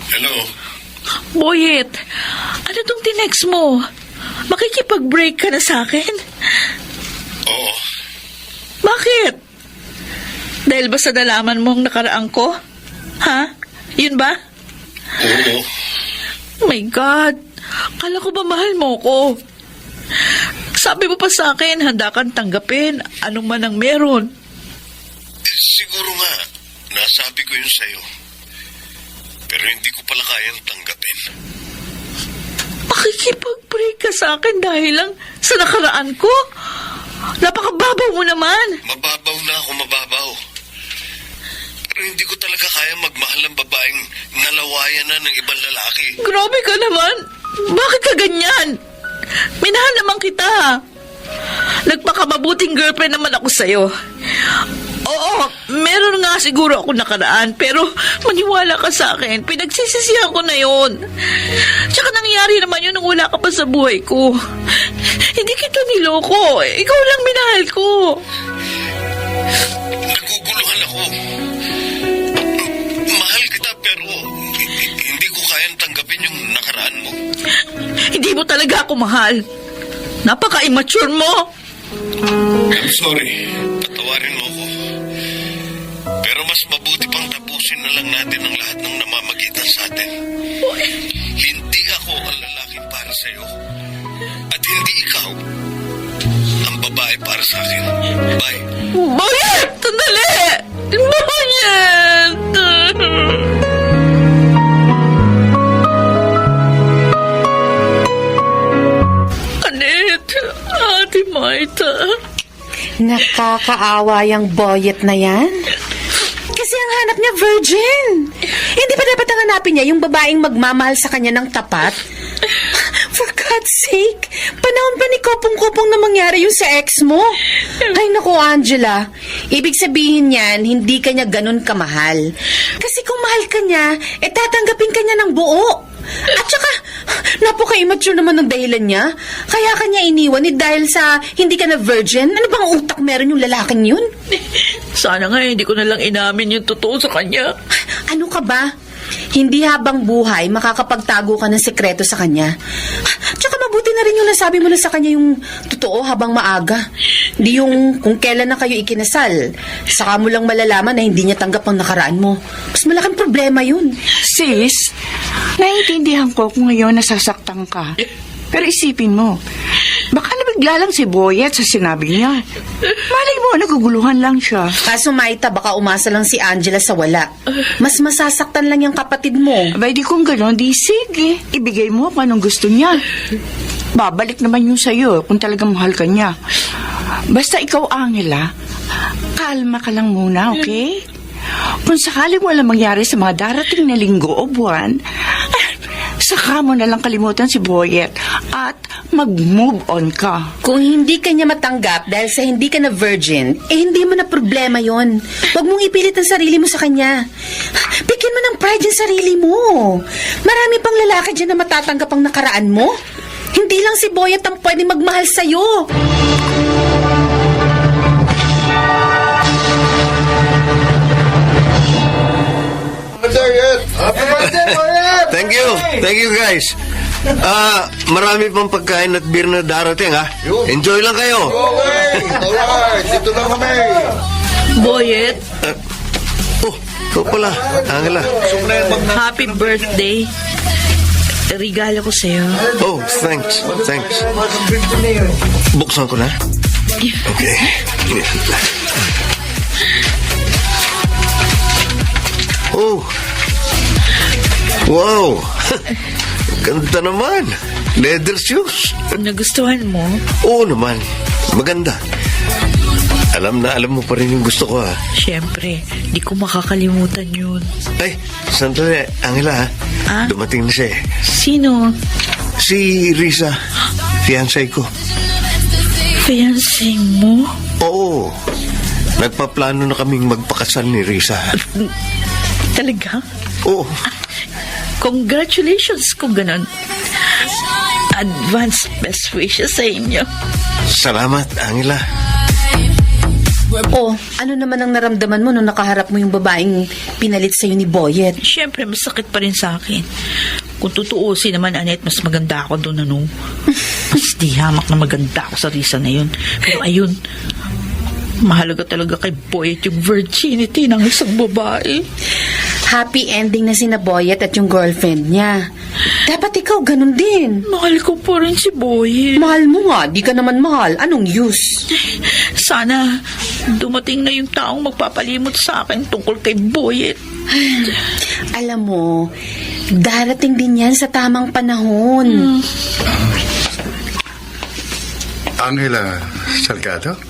Hello? Boyet, ano tong tinext mo? Makikipag-break ka na sa akin? Oo. Bakit? Dahil ba sa nalaman mong nakaraan ko? Ha? Yun ba? Oo. Oh my God. Kala ko ba mahal mo ko? Sabi mo pa sa akin, handa kang tanggapin anong man ang meron. Siguro nga, nasabi ko yun sa'yo. Pero hindi ko pala kayang tanggapin. Makikipag-break ka sa akin dahil lang sa nakaraan ko? Napakababaw mo naman. Mababaw na ako, mababaw. Pero hindi ko talaga kaya magmahal ng babaeng nalawayan na ng ibang lalaki. Grabe ka naman. Bakit ka ganyan? Minahal naman kita. Nagpakamabuting girlfriend naman ako sa'yo. Oo, meron nga siguro ako nakaraan, pero maniwala ka sa akin. Pinagsisisihan ko na yun. Tsaka nangyari naman yun nung wala ka pa sa buhay ko. Hindi kita niloko. Ikaw lang minahal ko. Naguguluhan ako. Mahal kita pero hindi ko kayang tanggapin yung nakaraan mo. Hindi mo talaga ako mahal. Napaka-immature mo. I'm sorry. Patawarin mo ako. Pero mas mabuti pang tapusin na lang natin ang lahat ng namamagitan sa atin. Hindi ako ang lalaking para sa'yo. At hindi ikaw ang babae para sa akin. Bye. Boyet! Sandali! Boyet! Anet, Ate Marta. Nakakaawa yung Boyet na yan. Kasi ang hanap niya virgin. Hindi pa dapat ang hanapin niya yung babaeng magmamahal sa kanya ng tapat? For God's sake, panahon pa ni Kopong-Kopong na mangyari yung sa ex mo. Ay naku, Angela, ibig sabihin niyan, hindi ka niya ganun kamahal. Kasi kung mahal ka niya, tatanggapin ka niya ng buo. At saka, napaka-immature naman ng dahilan niya. Kaya ka niya iniwan dahil sa hindi ka na virgin. Ano bang utak meron yung lalaking yun? Sana nga hindi ko na lang inamin yung totoo sa kanya. Ano ka ba? Hindi habang buhay makakapagtago ka ng sekreto sa kanya. Tsaka mabuti na rin yung nasabi mo na sa kanya yung totoo habang maaga. Hindi yung kung kailan na kayo ikinasal. Saka mo lang malalaman na hindi niya tanggap ang nakaraan mo. Mas malaking problema yun. Sis, naiintindihan ko kung ngayon nasasaktan ka. Pero isipin mo, baka nabigla lang si Boyet sa sinabi niya. Malay mo, naguguluhan lang siya. Kaso Maita, baka umasa lang si Angela sa wala. Mas masasaktan lang yung kapatid mo. Abay, di kung gano'n, di sige. Ibigay mo kung anong gusto niya. Babalik naman yung sa'yo kung talagang mahal ka niya. Basta ikaw, Angela, kalma ka lang muna, okay? Kung sakaling wala mangyari sa mga darating na linggo o buwan, saka mo na lang kalimutan si Boyet at mag-move on ka. Kung hindi ka niya matanggap dahil sa hindi ka na virgin, hindi mo na problema yon. Huwag mong ipilit ang sarili mo sa kanya. Bigyan mo ng pride yung sarili mo. Marami pang lalaki dyan na matatanggap ang nakaraan mo. Hindi lang si Boyet ang pwede magmahal sa'yo. Thank you. Thank you, guys. Marami pang pagkain at beer na darating, ha? Enjoy lang kayo. Alright, dito lang kami. Boyet, Ikaw pala, Angela. happy birthday. Regalo ko sa'yo. Oh, thanks. Thanks. Buksan ko na. Okay. Oh. Wow. Ganda naman. Leather shoes. Nagustuhan mo? Oo naman. Maganda. Alam na alam mo pa rin yung gusto ko, ha? Siyempre, di ko makakalimutan yun. Ay, sandali, Angela, ha? Ah? Dumating na siya, eh. Sino? Si Risa, fiancé ko. Fiancé mo? Oo. Nagpaplano na kaming magpakasal ni Risa. Talaga? Oo. Congratulations kung ganon. Advance best wishes sa inyo. Salamat, Angela. Oh, ano naman ang naramdaman mo nung nakaharap mo yung babaeng pinalit sa'yo ni Boyet? Siyempre, masakit pa rin sa akin. Kung tutuusin naman, Annette, mas maganda ako doon, ano? Mas di hamak na maganda ako sa Risa na yun. Pero ayun, mahalaga talaga kay Boyet yung virginity ng isang babae. Happy ending na sina Boyet at yung girlfriend niya. Dapat ikaw ganun din. Mahal ko pa rin si Boyet. Mahal mo nga, di ka naman mahal. Anong use? Sana dumating na yung taong magpapalimot sa akin tungkol kay Boyet. Alam mo, darating din yan sa tamang panahon. Angela Salgado?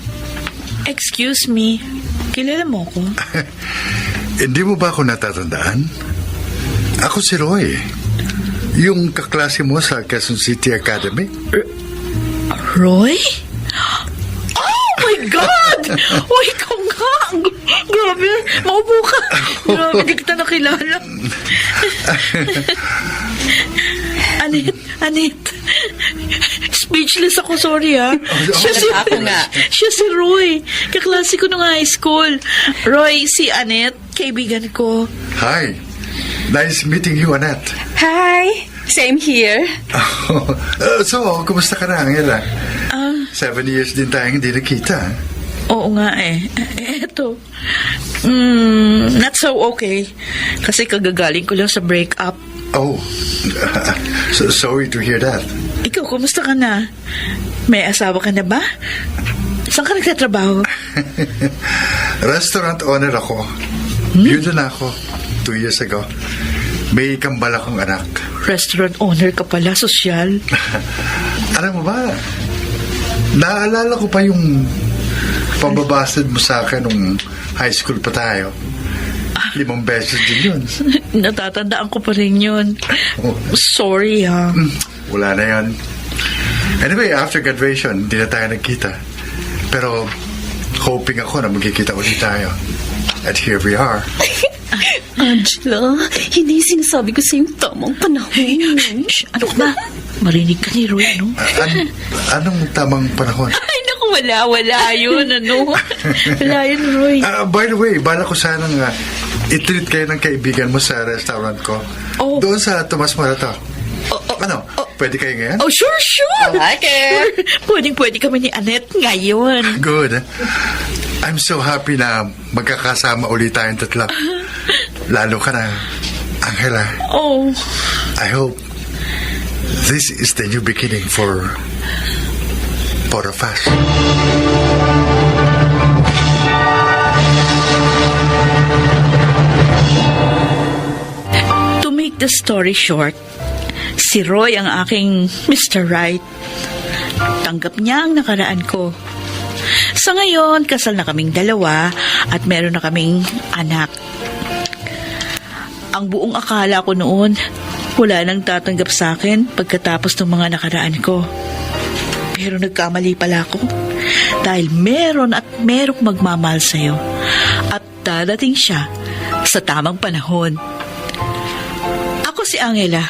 Excuse me, kilala mo ko? Hindi mo ba ako natatandaan? Ako si Roy. Yung kaklase mo sa Quezon City Academy. Roy? Oh my God! Oh, ikaw nga! Grabe, maupo ka. Grabe, di kita nakilala. Annette. Speechless ako, sorry ha. Ako nga. Siya si Roy. Kaklase ko nung high school. Roy, si Annette, kaibigan ko. Hi. Nice meeting you, Annette. Hi, same here. So, kumusta ka na, Angela? 7 years din tayong hindi nakita. Oo nga eh. Eto. Not so okay. Kasi kagagaling ko lang sa breakup. Oh, so sorry to hear that. Ikaw, kumusta ka na? May asawa ka na ba? Saan ka nagtatrabaho? Restaurant owner ako. Yun na ako 2 years ago. May kambal akong anak. Restaurant owner ka pala, sosyal. Alam mo ba, naalala ko pa yung pambabasted mo sa akin nung high school pa tayo. 5 beses din yun. Natatandaan ko pa rin yun. Sorry ha. Wala na yan. Anyway, after graduation, hindi na tayo nagkita. Pero hoping ako na magkikita ulit tayo. And here we are. Angela, hindi sinasabi ko sa yung tamang panahon. Shh, ano ba? Marinig ka ni Roy, no? Anong tamang panahon? Ay, naku, wala yun, ano? Wala yun, Roy. By the way, bala ko sanang i-treat kayo ng kaibigan mo sa restaurant ko. Oh. Doon sa Tomas Morato. Ano? Pwede kayo ngayon? Oh, sure. I like it. Pwede kami ni Annette ngayon. Good. I'm so happy na magkakasama ulit tayong tatlo. Lalo ka na, Angela. Oh. I hope this is the new beginning for of us. To make the story short, si Roy ang aking Mr. Right. Tanggap niya ang nakaraan ko. Sa ngayon, kasal na kaming dalawa at meron na kaming anak. Ang buong akala ko noon, wala nang tatanggap sa akin pagkatapos ng mga nakaraan ko. Pero nagkamali pala ako dahil meron at merong magmamahal sa'yo at dadating siya sa tamang panahon. Ako si Angela.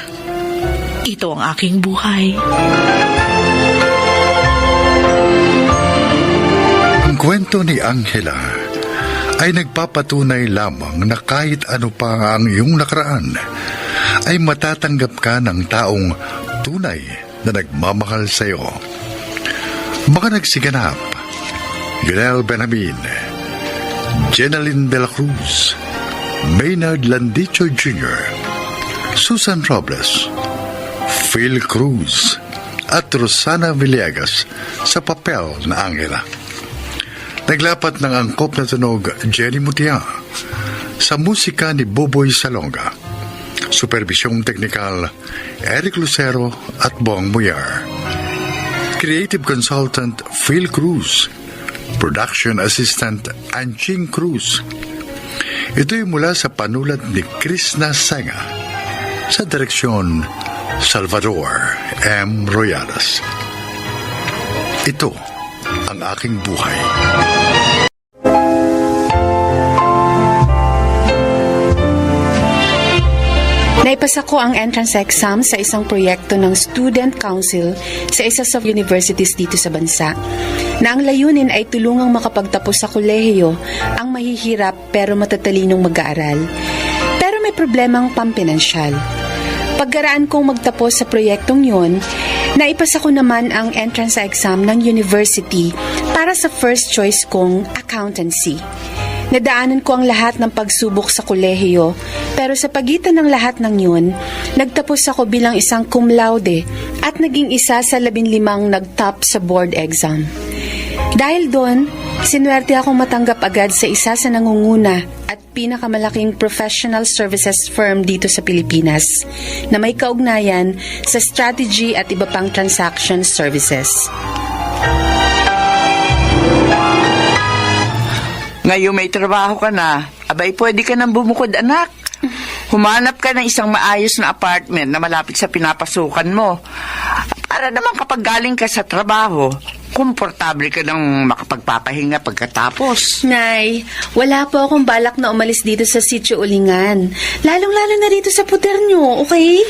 Ito ang aking buhay. Ang kwento ni Angela ay nagpapatunay lamang na kahit ano pa ang iyong nakaraan, ay matatanggap ka ng taong tunay na nagmamahal sa iyo. Mga nagsiganap: Yunel Benjamin, Jenaline de la Cruz, Maynard Landicho Jr., Susan Robles, Phil Cruz, at Rosana Villegas sa papel na Angela. Naglapat ng angkop na tunog Jenny Mutia, sa musika ni Boboy Salonga, supervisyong teknikal Eric Lucero at Bong Muyar, creative consultant Phil Cruz, Production Assistant Anching Cruz. Ito'y mula sa panulat ni Chris Nasenga sa direksyon Salvador M. Royadas. Ito ang aking buhay. Naipasa ko ang entrance exam sa isang proyekto ng Student Council sa isa sa universities dito sa bansa, na ang layunin ay tulungang makapagtapos sa kolehiyo ang mahihirap pero matatalinong mag-aaral. Pero may problemang pampinansyal. Pagkaraan kong magtapos sa proyektong yun, naipasa ko naman ang entrance exam ng university para sa first choice kong accountancy. Nadaanan ko ang lahat ng pagsubok sa kolehiyo, pero sa pagitan ng lahat ng yun, nagtapos ako bilang isang cum laude at naging isa sa 15 nag-top sa board exam. Dahil doon, sinuwerte akong matanggap agad sa isa sa nangunguna at pinakamalaking professional services firm dito sa Pilipinas na may kaugnayan sa strategy at iba pang transaction services. Ngayon may trabaho ka na, abay pwede ka nang bumukod, anak. Humanap ka ng isang maayos na apartment na malapit sa pinapasukan mo. Para naman kapag galing ka sa trabaho, komportable ka nang makapagpapahinga pagkatapos. Nay, wala po akong balak na umalis dito sa Sitio Ulingan. Lalong-lalo na dito sa puder nyo, okay?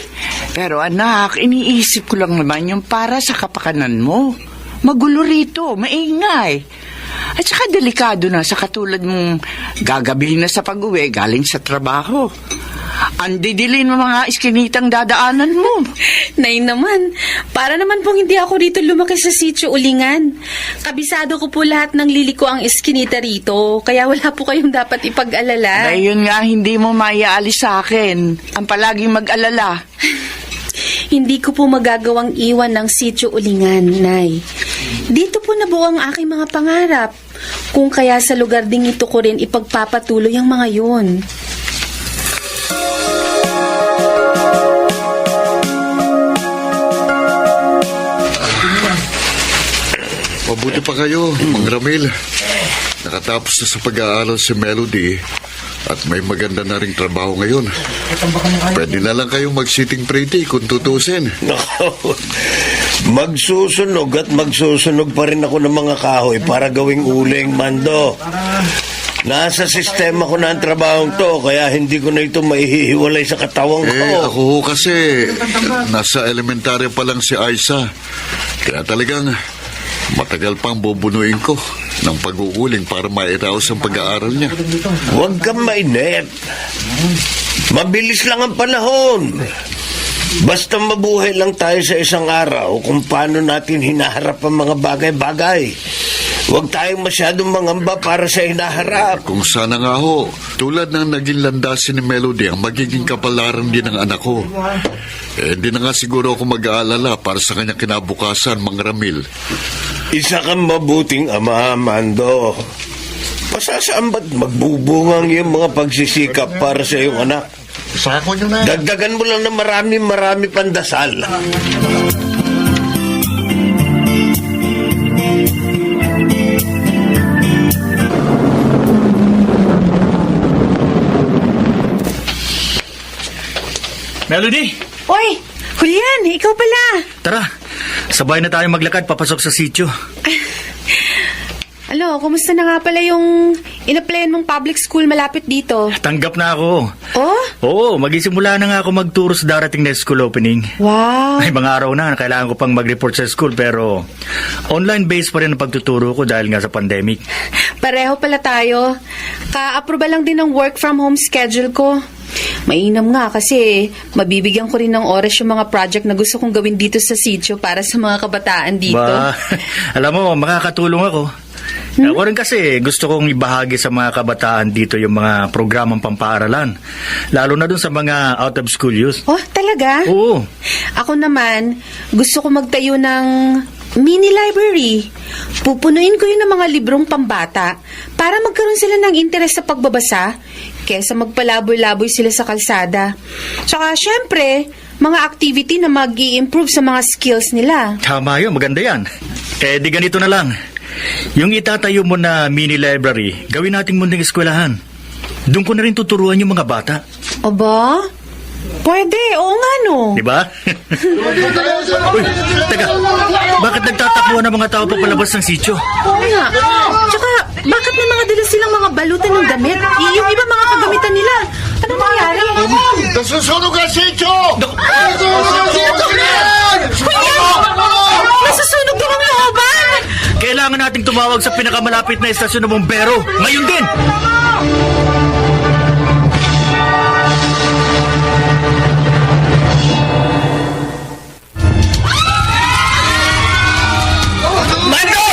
Pero anak, iniisip ko lang naman yung para sa kapakanan mo. Magulo rito, maingay. At saka delikado na sa katulad mong gagabihin na sa pag-uwi galing sa trabaho. Ang didilin mo mga iskinitang dadaanan mo. Nay naman, para naman pong hindi ako rito lumaki sa Sitio Ulingan. Kabisado ko po lahat ng liliko ang iskinita rito, kaya wala po kayong dapat ipag-alala. Ay, yun nga, hindi mo maiaalis sa akin. Ang palaging mag-alala. Hindi ko po magagawang iwan ng Sitio Ulingan, Nay. Dito po nabuo ang aking mga pangarap. Kung kaya sa lugar ding ito ko rin ipagpapatuloy ang mga yun. Mabuti pa kayo, Mang Ramil. Nakatapos na sa pag-aaral si Melody at may maganda na ring trabaho ngayon. Pwede na lang kayong mag-sitting pretty kung tutusin. Magsusunog at magsusunog pa rin ako ng mga kahoy para gawing uling, Mando. Nasa sistema ko na ang trabahong to, kaya hindi ko na ito maihihiwalay sa katawang ko. Ako ho kasi nasa elementarya pa lang si Aiza. Kaya talagang matagal pang bubunuin ko ng pag-uuling para mairaos ang pag-aaral niya. Huwag kang mainip. Mabilis lang ang panahon. Basta mabuhay lang tayo sa isang araw kung paano natin hinaharap ang mga bagay-bagay. Huwag tayong masyadong mangamba para sa hinaharap. Kung sana nga ho, tulad ng naging landasin ni Melody ang magiging kapalaran din ng anak ko. Hindi na nga siguro ako mag-aalala para sa kanyang kinabukasan, Mang Ramil. Isa kang mabuting ama, Mando. Pasasaan ba't magbubungang yung mga pagsisikap para sa iyong anak? Sako nyo na. Dagdagan mo lang na marami pandasal. Melody! Oy, Julian, ikaw pala. Tara, sabay na tayo maglakad papasok sa sitio. Alo, kumusta na nga pala yung in-applyan mong public school malapit dito? Tanggap na ako. Oh? Oo, magisimula na nga ako magturo sa darating na school opening. Wow. Ay, mga araw na, kailangan ko pang mag-report sa school pero online-based pa rin ang pagtuturo ko dahil nga sa pandemic. Pareho pala tayo. Ka-aproba lang din ng work from home schedule ko. Mainam nga kasi mabibigyan ko rin ng oras yung mga project na gusto kong gawin dito sa sitio para sa mga kabataan dito. Ba, alam mo, makakatulong ako. Ako rin kasi gusto kong ibahagi sa mga kabataan dito yung mga programang pampaaralan. Lalo na dun sa mga out-of-school youth. Oh, talaga? Oo. Ako naman, gusto ko magtayo ng mini library. Pupunuin ko yun ng mga librong pambata para magkaroon sila ng interes sa pagbabasa kesa magpalaboy-laboy sila sa kalsada. Tsaka, syempre, mga activity na mag-i-improve sa mga skills nila. Tama yun, maganda yan. Eh, di ganito na lang. Yung itatayo mo na mini library, gawin nating munting eskwelahan. Doon ko na rin tuturuan yung mga bata. Aba? Pwede, oo nga no. Di ba? Uy, teka. Bakit nagtatakbuhan ang mga tao papalabas ng sityo? Oo nga. Tsaka, bakit may mga dala silang mga balutan ng damit? Yung iba mga kagamitan nila. Ano nangyari? Nasusunog ang sityo! Nasusunog din ang looban! Kailangan nating tumawag sa pinakamalapit na estasyon ng bombero. Ngayon din! Mando!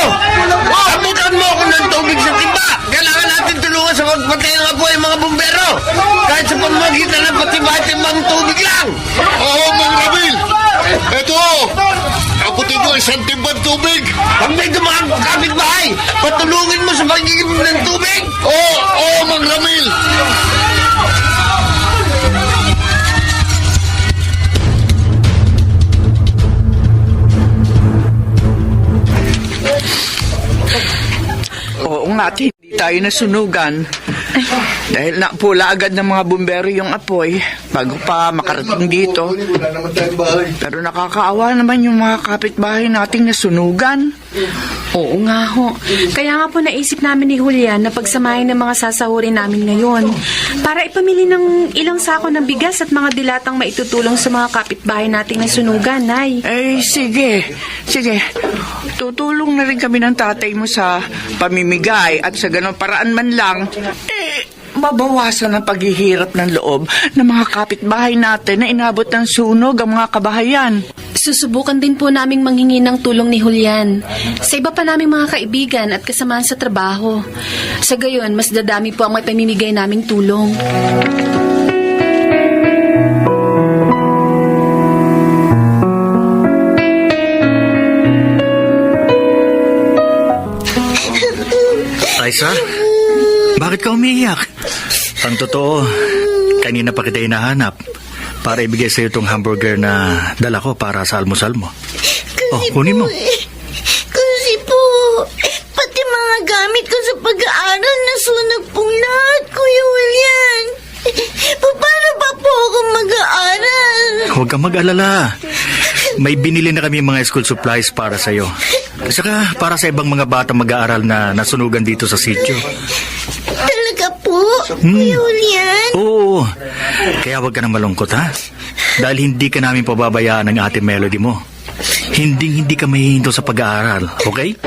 Abutan mo ako ng tubig sa timba! Kailangan natin tulungan sa magpatay ng apoy ang mga bumbero! Kahit sa pamamagitan ng patibay-timbang tubig lang! Oo, Mang Ramil! Eto! Abutin ko isang timbang tubig! Pag may dumaan kapitbahay, patulungin mo sa pagiging ng tubig! Oo, Mang Ramil! Oo nga, at hindi tayo nasunugan. Dahil napula agad ng mga bumbero yung apoy bago pa makarating dito. Wala naman tayong bahay. Pero nakakaawa naman yung mga kapitbahay nating nasunugan. Oo nga ho. Kaya nga po naisip namin ni Julian na pagsamahin ng mga sasahurin namin ngayon para ipamili ng ilang sako ng bigas at mga dilatang maitutulong sa mga kapitbahay nating nasunugan, Nay. Eh, sige. Sige. Tutulong na rin kami ng tatay mo sa pamimigay at sa ganong paraan man lang, mabawasan ang paghihirap ng loob ng mga kapitbahay natin na inabot ng sunog ang mga kabahayan. Susubukan din po naming manghingi ng tulong ni Julian sa iba pa naming mga kaibigan at kasamahan sa trabaho. Sa gayon, mas dadami po ang may pamimigay naming tulong. Liza, bakit ka umiiyak? Ang totoo, kanina pa kita hinahanap para ibigay sa'yo itong hamburger na dala ko para sa almusal mo. Kunin mo. Kasi po, pati mga gamit ko sa pag-aaral nasunog pong lahat, Kuya Julian. Paano pa po ako mag-aaral? Huwag kang mag-alala. May binili na kami mga school supplies para sa'yo. Saka para sa ibang mga bata mag-aaral na nasunugan dito sa sityo. Talaga po, Kuya Julian? Oo. Kaya huwag ka nang malungkot, ha? Dahil hindi ka namin pababayaan ng ate Melody mo. Hindi ka mahihinto sa pag-aaral, okay?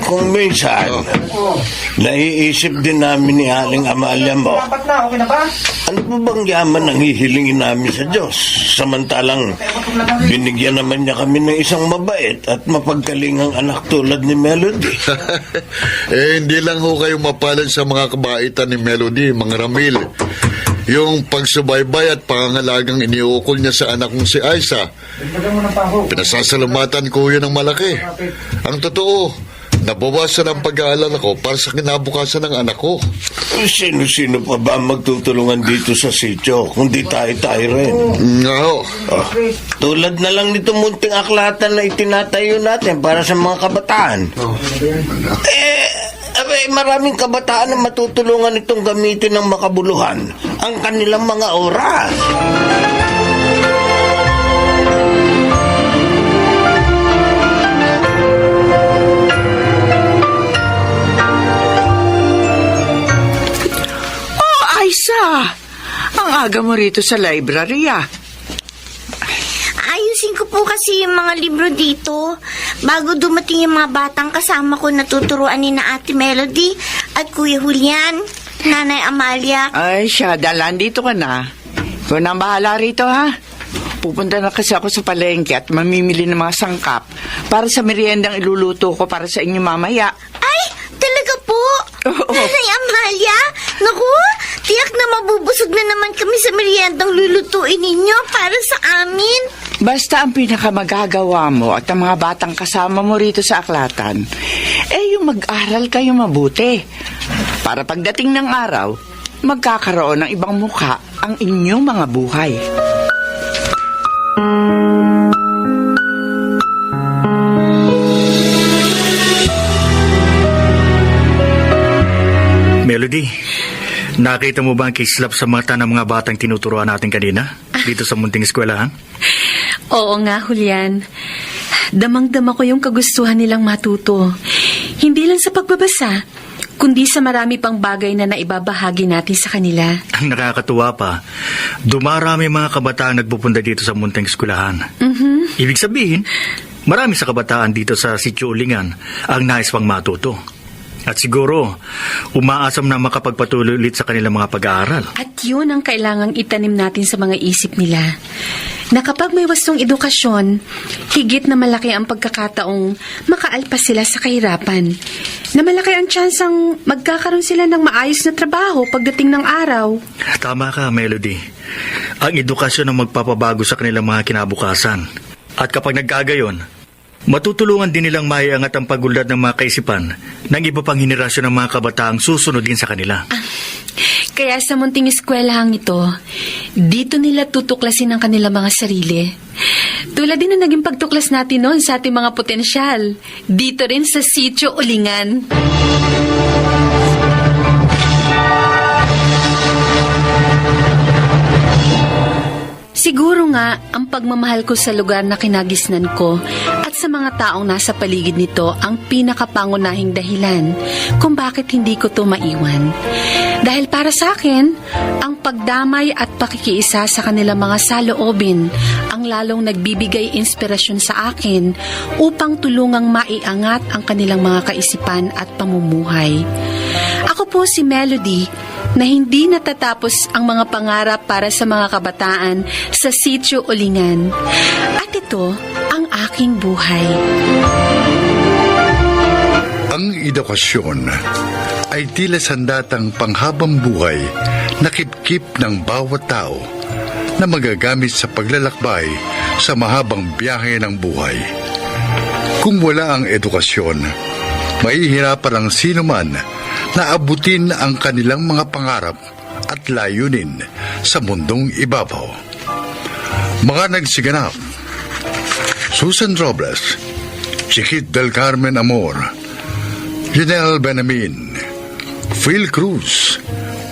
Kung minsan, naiisip din namin ni Aling Amalia mo, ano pa bang yaman ang hihilingin namin sa Diyos? Samantalang, binigyan naman niya kami ng isang mabait at mapagkalingang anak tulad ni Melody. Hindi lang ho kayo mapalan sa mga kabaitan ni Melody, Mang Ramil. Yung pagsubaybay at pangangalagang iniukol niya sa anak kong si Aiza. Pinasasalamatan ko yun ng malaki. Ang totoo, nabawasan ang pag-aalala ko para sa kinabukasan ng anak ko. Sino-sino pa ba magtutulungan dito sa sityo kundi tayo rin? Oo. Tulad na lang nito munting aklatan na itinatayo natin para sa mga kabataan. Maraming kabataan na matutulungan itong gamitin ng makabuluhan ang kanilang mga oras. Oh, Aiza! Ang aga mo rito sa library, ah. Ayusin ko po kasi yung mga libro dito. Bago dumating yung mga batang kasama ko na tuturuan ni na Ate Melody at Kuya Julian, Nanay Amalia. Ay, siya, dalan dito ka na. Ikaw na ang bahala rito, ha? Pupunta na kasi ako sa palengke at mamimili ng mga sangkap para sa meriendang iluluto ko para sa inyo mamaya. Ay, talaga po? Oo. Nanay Amalia? Naku, tiyak na mabubusog na naman kami sa meriendang lulutuin ninyo para sa amin. Basta ang pinakamagagawa mo at ang mga batang kasama mo rito sa aklatan, yung mag-aral kayo mabuti. Para pagdating ng araw, magkakaroon ng ibang mukha ang inyong mga buhay. Melody, nakita mo ba ang kislap sa mata ng mga batang tinuturuan natin kanina? Dito sa munting eskwelahan? Oo nga, Julian. Damang-dama ko yung kagustuhan nilang matuto. Hindi lang sa pagbabasa, kundi sa marami pang bagay na naibabahagi natin sa kanila. Ang nakakatuwa pa, dumarami mga kabataan nagpupunta dito sa munting eskwelahan. Ibig sabihin, marami sa kabataan dito sa Sitio Ulingan ang nais pang matuto. At siguro, umaasam na makapagpatuloy ulit sa kanilang mga pag-aaral. At yun ang kailangang itanim natin sa mga isip nila. Na kapag may wastong edukasyon, higit na malaki ang pagkakataong makaalpas sila sa kahirapan. Na malaki ang tsansang magkakaroon sila ng maayos na trabaho pagdating ng araw. Tama ka, Melody. Ang edukasyon ang magpapabago sa kanilang mga kinabukasan. At kapag nagkagayon, matutulungan din nilang maiangat ang pagulad ng mga kaisipan ng iba pang henerasyon ng mga kabataang susunod din sa kanila. Kaya sa munting eskwelahang ito, dito nila tutuklasin ang kanilang mga sarili. Tulad din na naging pagtuklas natin noon sa ating mga potensyal. Dito rin sa Sitio Ulingan. Siguro nga, ang pagmamahal ko sa lugar na kinagisnan ko at sa mga taong nasa paligid nito ang pinakapangunahing dahilan kung bakit hindi ko to maiwan. Dahil para sa akin, ang pagdamay at pakikiisa sa kanilang mga saloobin ang lalong nagbibigay inspirasyon sa akin upang tulungang maiangat ang kanilang mga kaisipan at pamumuhay. Ako po si Melody, na hindi natatapos ang mga pangarap para sa mga kabataan sa Sitio Ulingan. At ito ang aking buhay. Ang edukasyon ay tila sandatang panghabang buhay na kip-kip ng bawat tao na magagamit sa paglalakbay sa mahabang biyahe ng buhay. Kung wala ang edukasyon, mahihirapan ang sino man na abutin ang kanilang mga pangarap at layunin sa mundong ibabaw. Mga nagsiganap: Susan Robles, Chiquit del Carmen Amor, Janelle Benamin, Phil Cruz,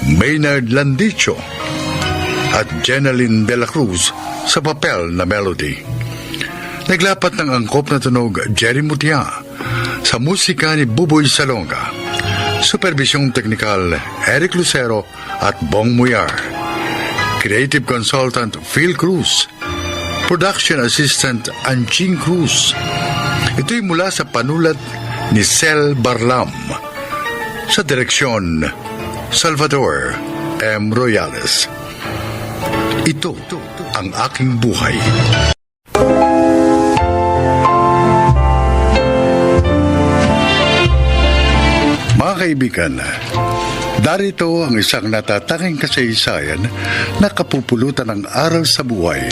Maynard Landicho, at Jeneline de la Cruz sa papel na Melody. Naglapat ng angkop na tunog Jerry Mutia sa musika ni Buboy Salonga. Supervisyong teknikal Eric Lucero at Bong Muyar. Creative Consultant Phil Cruz. Production Assistant Anching Cruz. Ito'y mula sa panulat ni Sel Barlam. Sa direksyon Salvador M. Royales. Ito ang aking buhay. Mga kaibigan, darito ang isang natatanging kasaysayan na kapupulutan ng aral sa buhay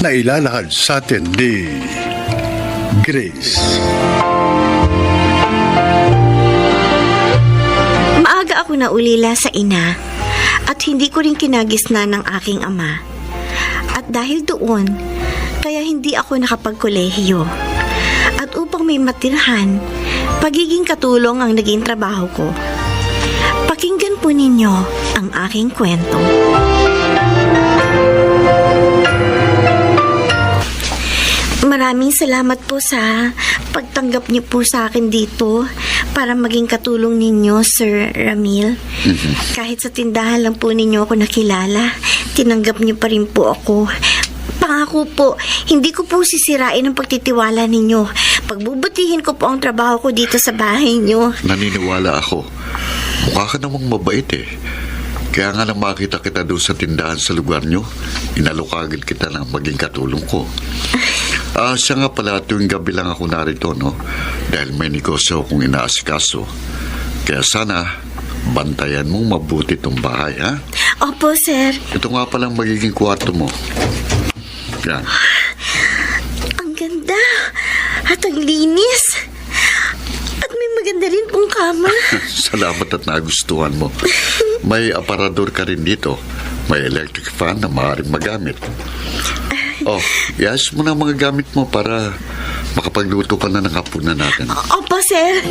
na ilalahad sa atin ni Grace. Maaga ako naulila sa ina at hindi ko rin kinagisnan ng aking ama. At dahil doon, kaya hindi ako nakapagkolehiyo. At upang may matirhan, pagiging katulong ang naging trabaho ko. Pakinggan po ninyo ang aking kwento. Maraming salamat po sa pagtanggap niyo po sa akin dito para maging katulong ninyo, Sir Ramil. Kahit sa tindahan lang po ninyo ako nakilala, tinanggap niyo pa rin po ako. Pangako po, hindi ko po sisirain ang pagtitiwala ninyo. Pagbubutihin ko po ang trabaho ko dito sa bahay niyo. Naniniwala ako. Mukha ka namang mabait eh. Kaya nga nang makita kita doon sa tindahan sa lugar nyo, inalokagin kita ng maging katulong ko. Siya nga pala, tuwing gabi lang ako narito, no? Dahil may negosyo akong inaasikaso. Kaya sana, bantayan mong mabuti itong bahay, ha? Opo, sir. Ito nga palang magiging kwarto mo. Yan. Ang ganda at ang linis. At may maganda rin pong kama. Salamat at nagustuhan mo. May aparador ka rin dito. May electric fan na maaaring magamit. Oh, iayos mo na ang mga gamit mo para makapagluto ka na ng hapunan natin. Opo, sir.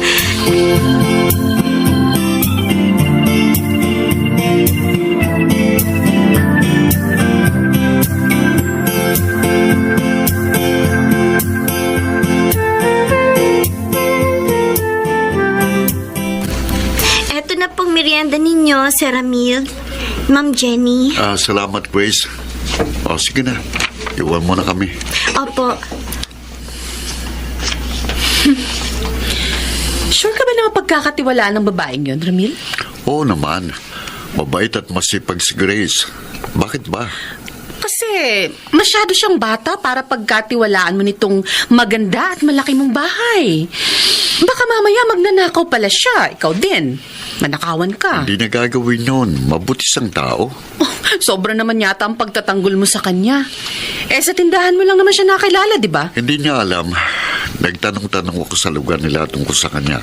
Eto na pong merienda ninyo, Sir Ramil. Ma'am Jenny. Salamat, Grace. Oh, sige na. Iwan mo na kami. Opo. Sure ka ba na mapagkakatiwalaan ng babaeng yun, Ramil? Oo naman. Mabait at masipag si Grace. Bakit ba? Kasi masyado siyang bata para pagkatiwalaan mo nitong maganda at malaki mong bahay. Baka mamaya magnanakaw pala siya. Ikaw din. Manakawan ka. Hindi na gagawin yun. Mabuti siyang tao. Oh, sobra naman yata ang pagtatanggol mo sa kanya. Sa tindahan mo lang naman siya nakilala, di ba? Hindi niya alam. Nagtanong-tanong ako sa lugar nila tungkol sa kanya.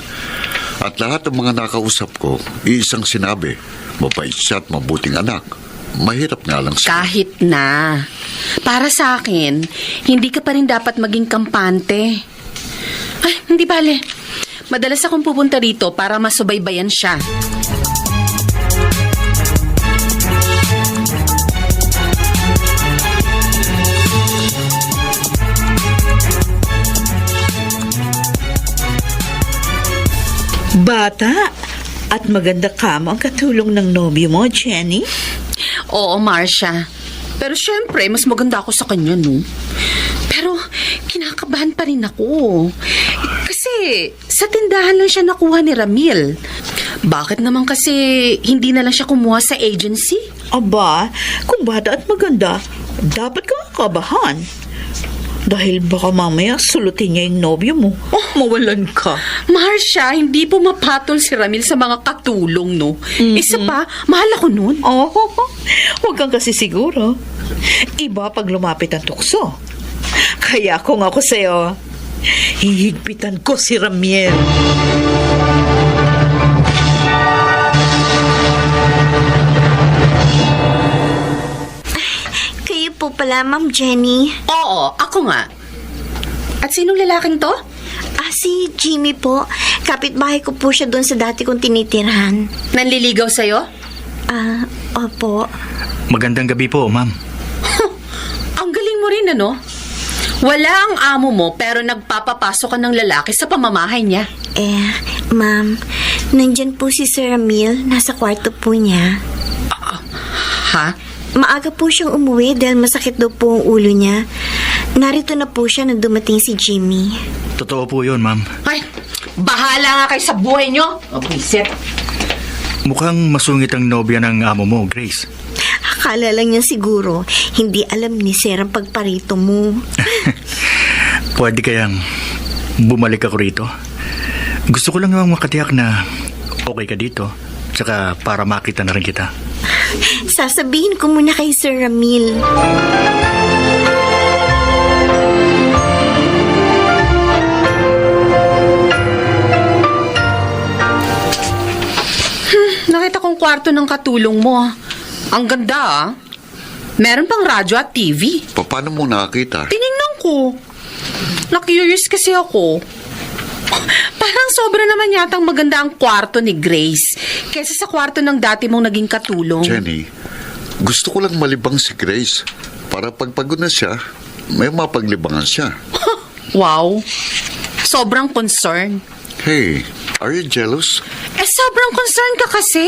At lahat ng mga nakausap ko, iisang sinabi, mabait siya at mabuting anak. Mahirap nga lang siya. Kahit na. Para sa akin, hindi ka pa rin dapat maging kampante. Ay, hindi bale. Madalas akong pupunta rito para masubaybayan siya. Bata at maganda kamo ang katulong ng nobyo mo, Jenny. Oo, Marcia. Pero syempre, mas maganda ako sa kanya, no? Pero kinakabahan pa rin ako. Kasi sa tindahan lang siya nakuha ni Ramil. Bakit naman kasi hindi na lang siya kumuha sa agency? Aba, kung bata at maganda, dapat kang kabahan. Dahil baka mamaya sulutin niya yung nobyo mo. Oh, mawalan ka. Marcia, hindi pumapatol si Ramil sa mga katulong, no? Isa pa, mahal ako nun. Oh, huwag kang kasi siguro. Iba pag lumapit ang tukso. Kaya kung ako sa'yo, hihigpitan ko si Ramiel. Kayo po pala, Ma'am Jenny. Oo, ako nga. At sinong lalaking to? Si Jimmy po. Kapitbahay ko po siya doon sa dati kong tinitirhan. Nanliligaw sa'yo? Opo. Magandang gabi po, ma'am. Ang galing mo rin, ano? Wala ang amo mo pero nagpapapasok ka ng lalaki sa pamamahay niya. Ma'am, nandyan po si Sir Ramil. Nasa kwarto po niya. Ha? Maaga po siyang umuwi dahil masakit daw po ang ulo niya. Narito na po siya nang dumating si Jimmy. Totoo po yun, ma'am. Ay, bahala nga kayo sa buhay niyo. Buisit. Mukhang masungit ang nobya ng amo mo, Grace. Akala lang niya siguro, hindi alam ni Sir ang pagparito mo. Pwede kayang bumalik ako rito? Gusto ko lang namang makatiyak na okay ka dito. Tsaka para makita na rin kita. Sasabihin ko muna kay Sir Ramil. Nakita kong kwarto ng katulong mo. Ang ganda, ah. Meron pang radyo at TV. Paano mo nakakita? Tinignan ko. Na-curious kasi ako. Parang sobra naman yatang maganda ang kwarto ni Grace kesa sa kwarto ng dati mong naging katulong. Jenny, gusto ko lang malibang si Grace. Para pagpagod na siya, may mapaglibangan siya. Wow. Sobrang concern. Hey, are you jealous? Sobrang concerned ka kasi.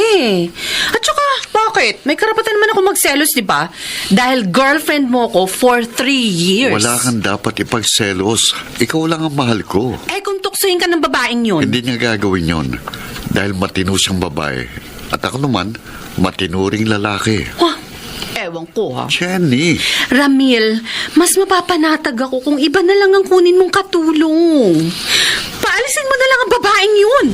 At saka, bakit? May karapatan naman ako magselos, di ba? Dahil girlfriend mo ko for 3 years. Wala kang dapat ipagselos. Ikaw lang ang mahal ko. Kung tuksuhin ka ng babaeng yun. Hindi niya gagawin yon dahil matino siyang babae. At ako naman, matinuring lalaki. Ewan ko, ha? Jenny! Ramil, mas mapapanatag ako kung iba na lang ang kunin mong katulong. Paalisin mo na lang ang babaeng yun.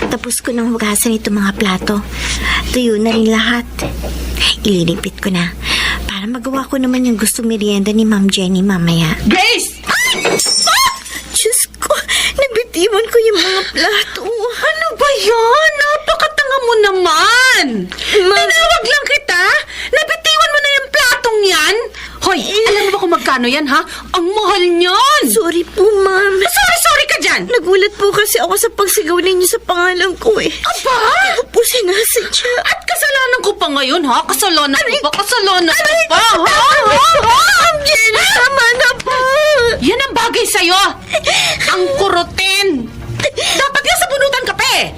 Tapos ko nang hugasan itong mga plato. Tuyo na rin lahat. Ilinipit ko na para magawa ko naman yung gusto merienda ni Ma'am Jenny mamaya. Grace! Diyos ko, nabitiwan ko yung mga plato. Ano ba yan? Napakatanga mo naman! Tinawag lang kita! Nabitiwan mo na yung platong yan! Hoy, alam mo ba kung magkano yan, ha? Ang mahal niyan! Sorry po, Ma'am. Sorry ka dyan! Nagulat po kasi ako sa pagsigaw ninyo sa pangalan ko eh. Aba! Hindi ko po sinasadya. At kasalanan ko pa ngayon, ha? Kasalanan ko pa, ha? Ma'am Jenny, tama na po. Yan ang bagay sa'yo! Ang kurutin! Dapat nga sa bunutan ka pa eh!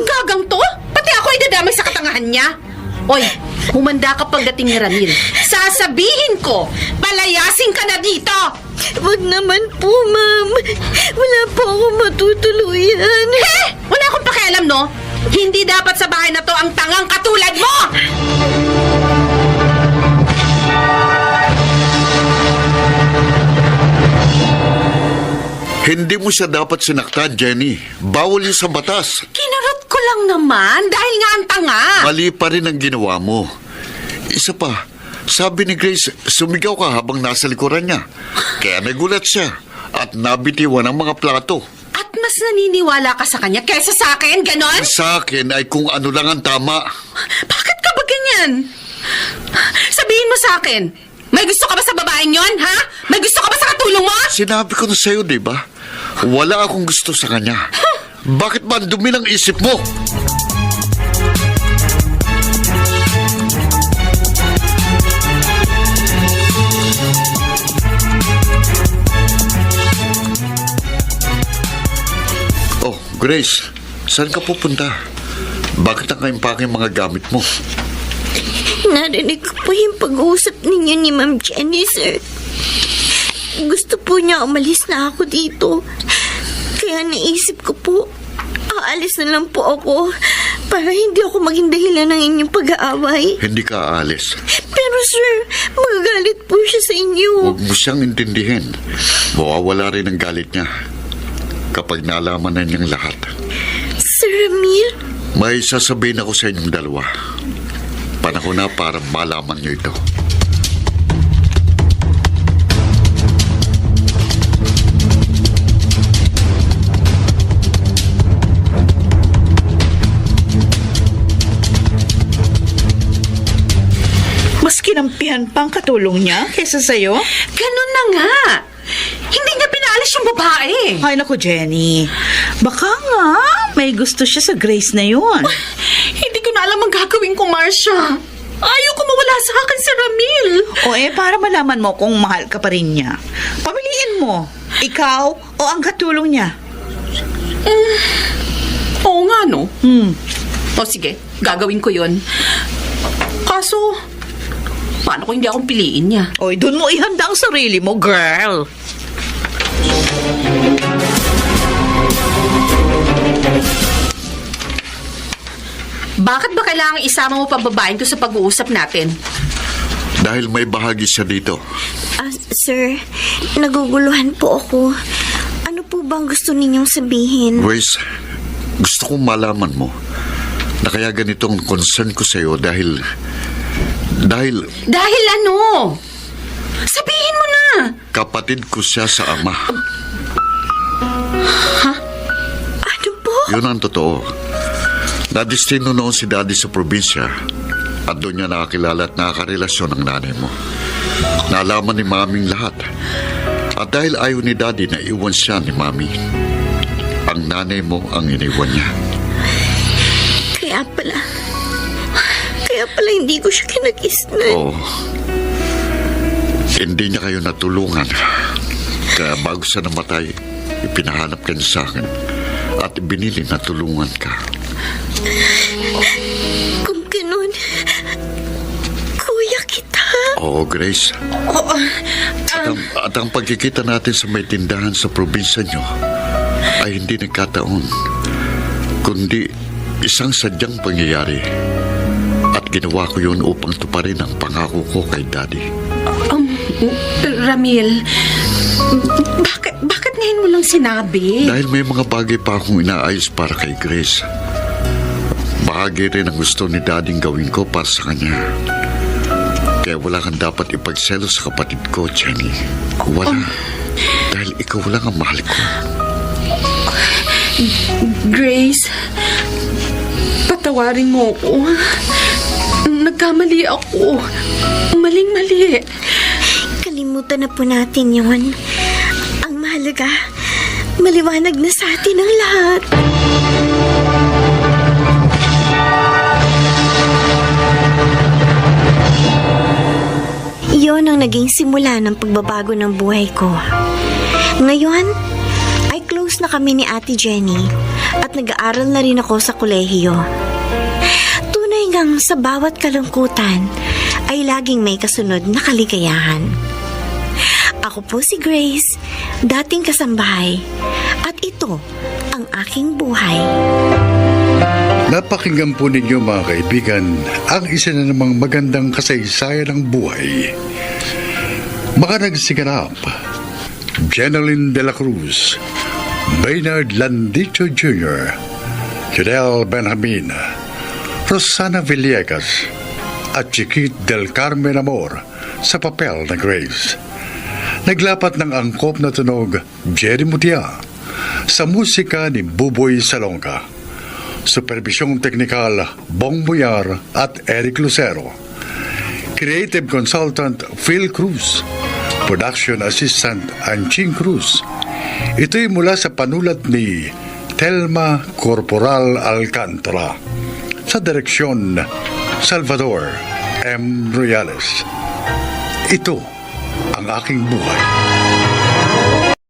Gagang to? Pati ako ay dadamay sa katangahan niya! Oy, humanda ka pagdating ni Ramil. Sasabihin ko, palayasin ka na dito! Wag naman po, Ma'am. Wala po ako matutuluyan. Wala akong pakialam, no? Hindi dapat sa bahay na to ang tangang katulad mo! Hindi mo siya dapat sinaktan, Jenny. Bawal yun sa batas. Kinarot ko lang naman dahil nga ang tanga. Mali pa rin ang ginawa mo. Isa pa, sabi ni Grace, sumigaw ka habang nasa likuran niya. Kaya nagulat siya at nabitiwan ang mga plato. At mas naniniwala ka sa kanya kaysa sa akin, ganon? Sa akin ay kung ano lang ang tama. Bakit ka ba ganyan? Sabihin mo sa akin, may gusto ka ba sa babaeng yon, ha? May gusto ka ba sa katulong mo? Sinabi ko na sa'yo, di ba? Wala akong gusto sa kanya. Bakit ba ang dumi ng isip mo? Oh, Grace, saan ka pupunta? Bakit ang kaimpake mga gamit mo? Narinig ko po yung pag-uusap ninyo ni Ma'am Jenny, sir. Gusto po niya umalis na ako dito. Kaya naisip ko po, aalis na lang po ako para hindi ako maging dahilan ng inyong pag-aaway. Hindi ka aalis. Pero sir, magagalit po siya sa inyo. Huwag mo siyang intindihin. Mawawala rin ang galit niya kapag nalaman na niyang lahat. Sir Ramil? May sasabihin ako sa inyong dalawa. Panahon na para malaman niyo ito. Mas kinampihan pang katulong niya kaysa sa'yo? Ganun na nga. Hindi niya pinaalis yung babae. Ay, naku, Jenny. Baka nga may gusto siya sa Grace na yun. Hindi ko na alam ang gagawin ko, Marcia. Ayaw ko mawala sa akin si Ramil. O para malaman mo kung mahal ka pa rin niya, pamiliin mo. Ikaw o ang katulong niya? Oo nga, no? O sige, gagawin ko yun. Kaso, paano kung hindi akong piliin niya? Oy, doon mo ihanda ang sarili mo, girl. Bakit ba kailangan isama mo pa babaeng to sa pag-uusap natin? Dahil may bahagi siya dito. Sir, naguguluhan po ako. Ano po bang gusto ninyong sabihin? Grace, gusto kong malaman mo na kaya ganitong concern ko sa'yo dahil... Dahil ano? Sabihin mo na! kapatid ko siya sa ama. Ano po? Yun ang totoo. Nadistino noon si Daddy sa probinsya at doon niya nakakilala at nakakarelasyon ang nanay mo. Nalaman ni Maming lahat. At dahil ayaw ni Daddy na iwan siya ni Mami, ang nanay mo ang iniwan niya. Kaya pala hindi ko siya kinakisnan. Oo. Hindi niya kayo natulungan. Kaya bago siya namatay, ipinahanap ka niya sa akin at binili na tulungan ka. Kung ganun, kuya kita. Oo, Grace. At ang pagkikita natin sa may tindahan sa probinsya niyo ay hindi nagkataon, kundi isang sadyang pangyayari. At ginawa ko yun upang tuparin ang pangako ko kay Daddy. Ramil, bakit ngayon mo lang sinabi? Dahil may mga bagay pa akong inaayos para kay Grace. bagay rin ang gusto ni Dading gawin ko para sa kanya. Kaya wala kang dapat ipagselo sa kapatid ko, Jenny. Wala. Dahil ikaw lang ang mahal ko. Grace, patawarin mo ako. Nagkamali ako. Maling-mali. Kalimutan na po natin yon. Ang mahalaga, maliwanag na sa atin ang lahat. Iyon ang naging simula ng pagbabago ng buhay ko. Ngayon, ay close na kami ni Ate Jenny at nag-aaral na rin ako sa kolehiyo. Tunay ngang sa bawat kalungkutan ay laging may kasunod na kaligayahan. Ako po si Grace, dating kasambahay, at ito ang aking buhay. Napakinggan po ninyo mga kaibigan ang isa na namang magandang kasaysayan ng buhay. Mga nagsiganap, Jeneline de la Cruz, Maynard Landicho Jr., Fidel Benjamin, Rosana Villegas, at Chiquit del Carmen Amor sa papel na Grace. Naglapat ng angkop na tunog Jerry Mutia sa musika ni Buboy Salonga. Supervisyong teknikal Bong Boyar at Eric Lucero. Creative Consultant Phil Cruz. Production Assistant Anching Cruz. Ito'y mula sa panulat ni Telma Corporal Alcantara. Sa direksyon Salvador M. Royales. Ito ang aking buhay.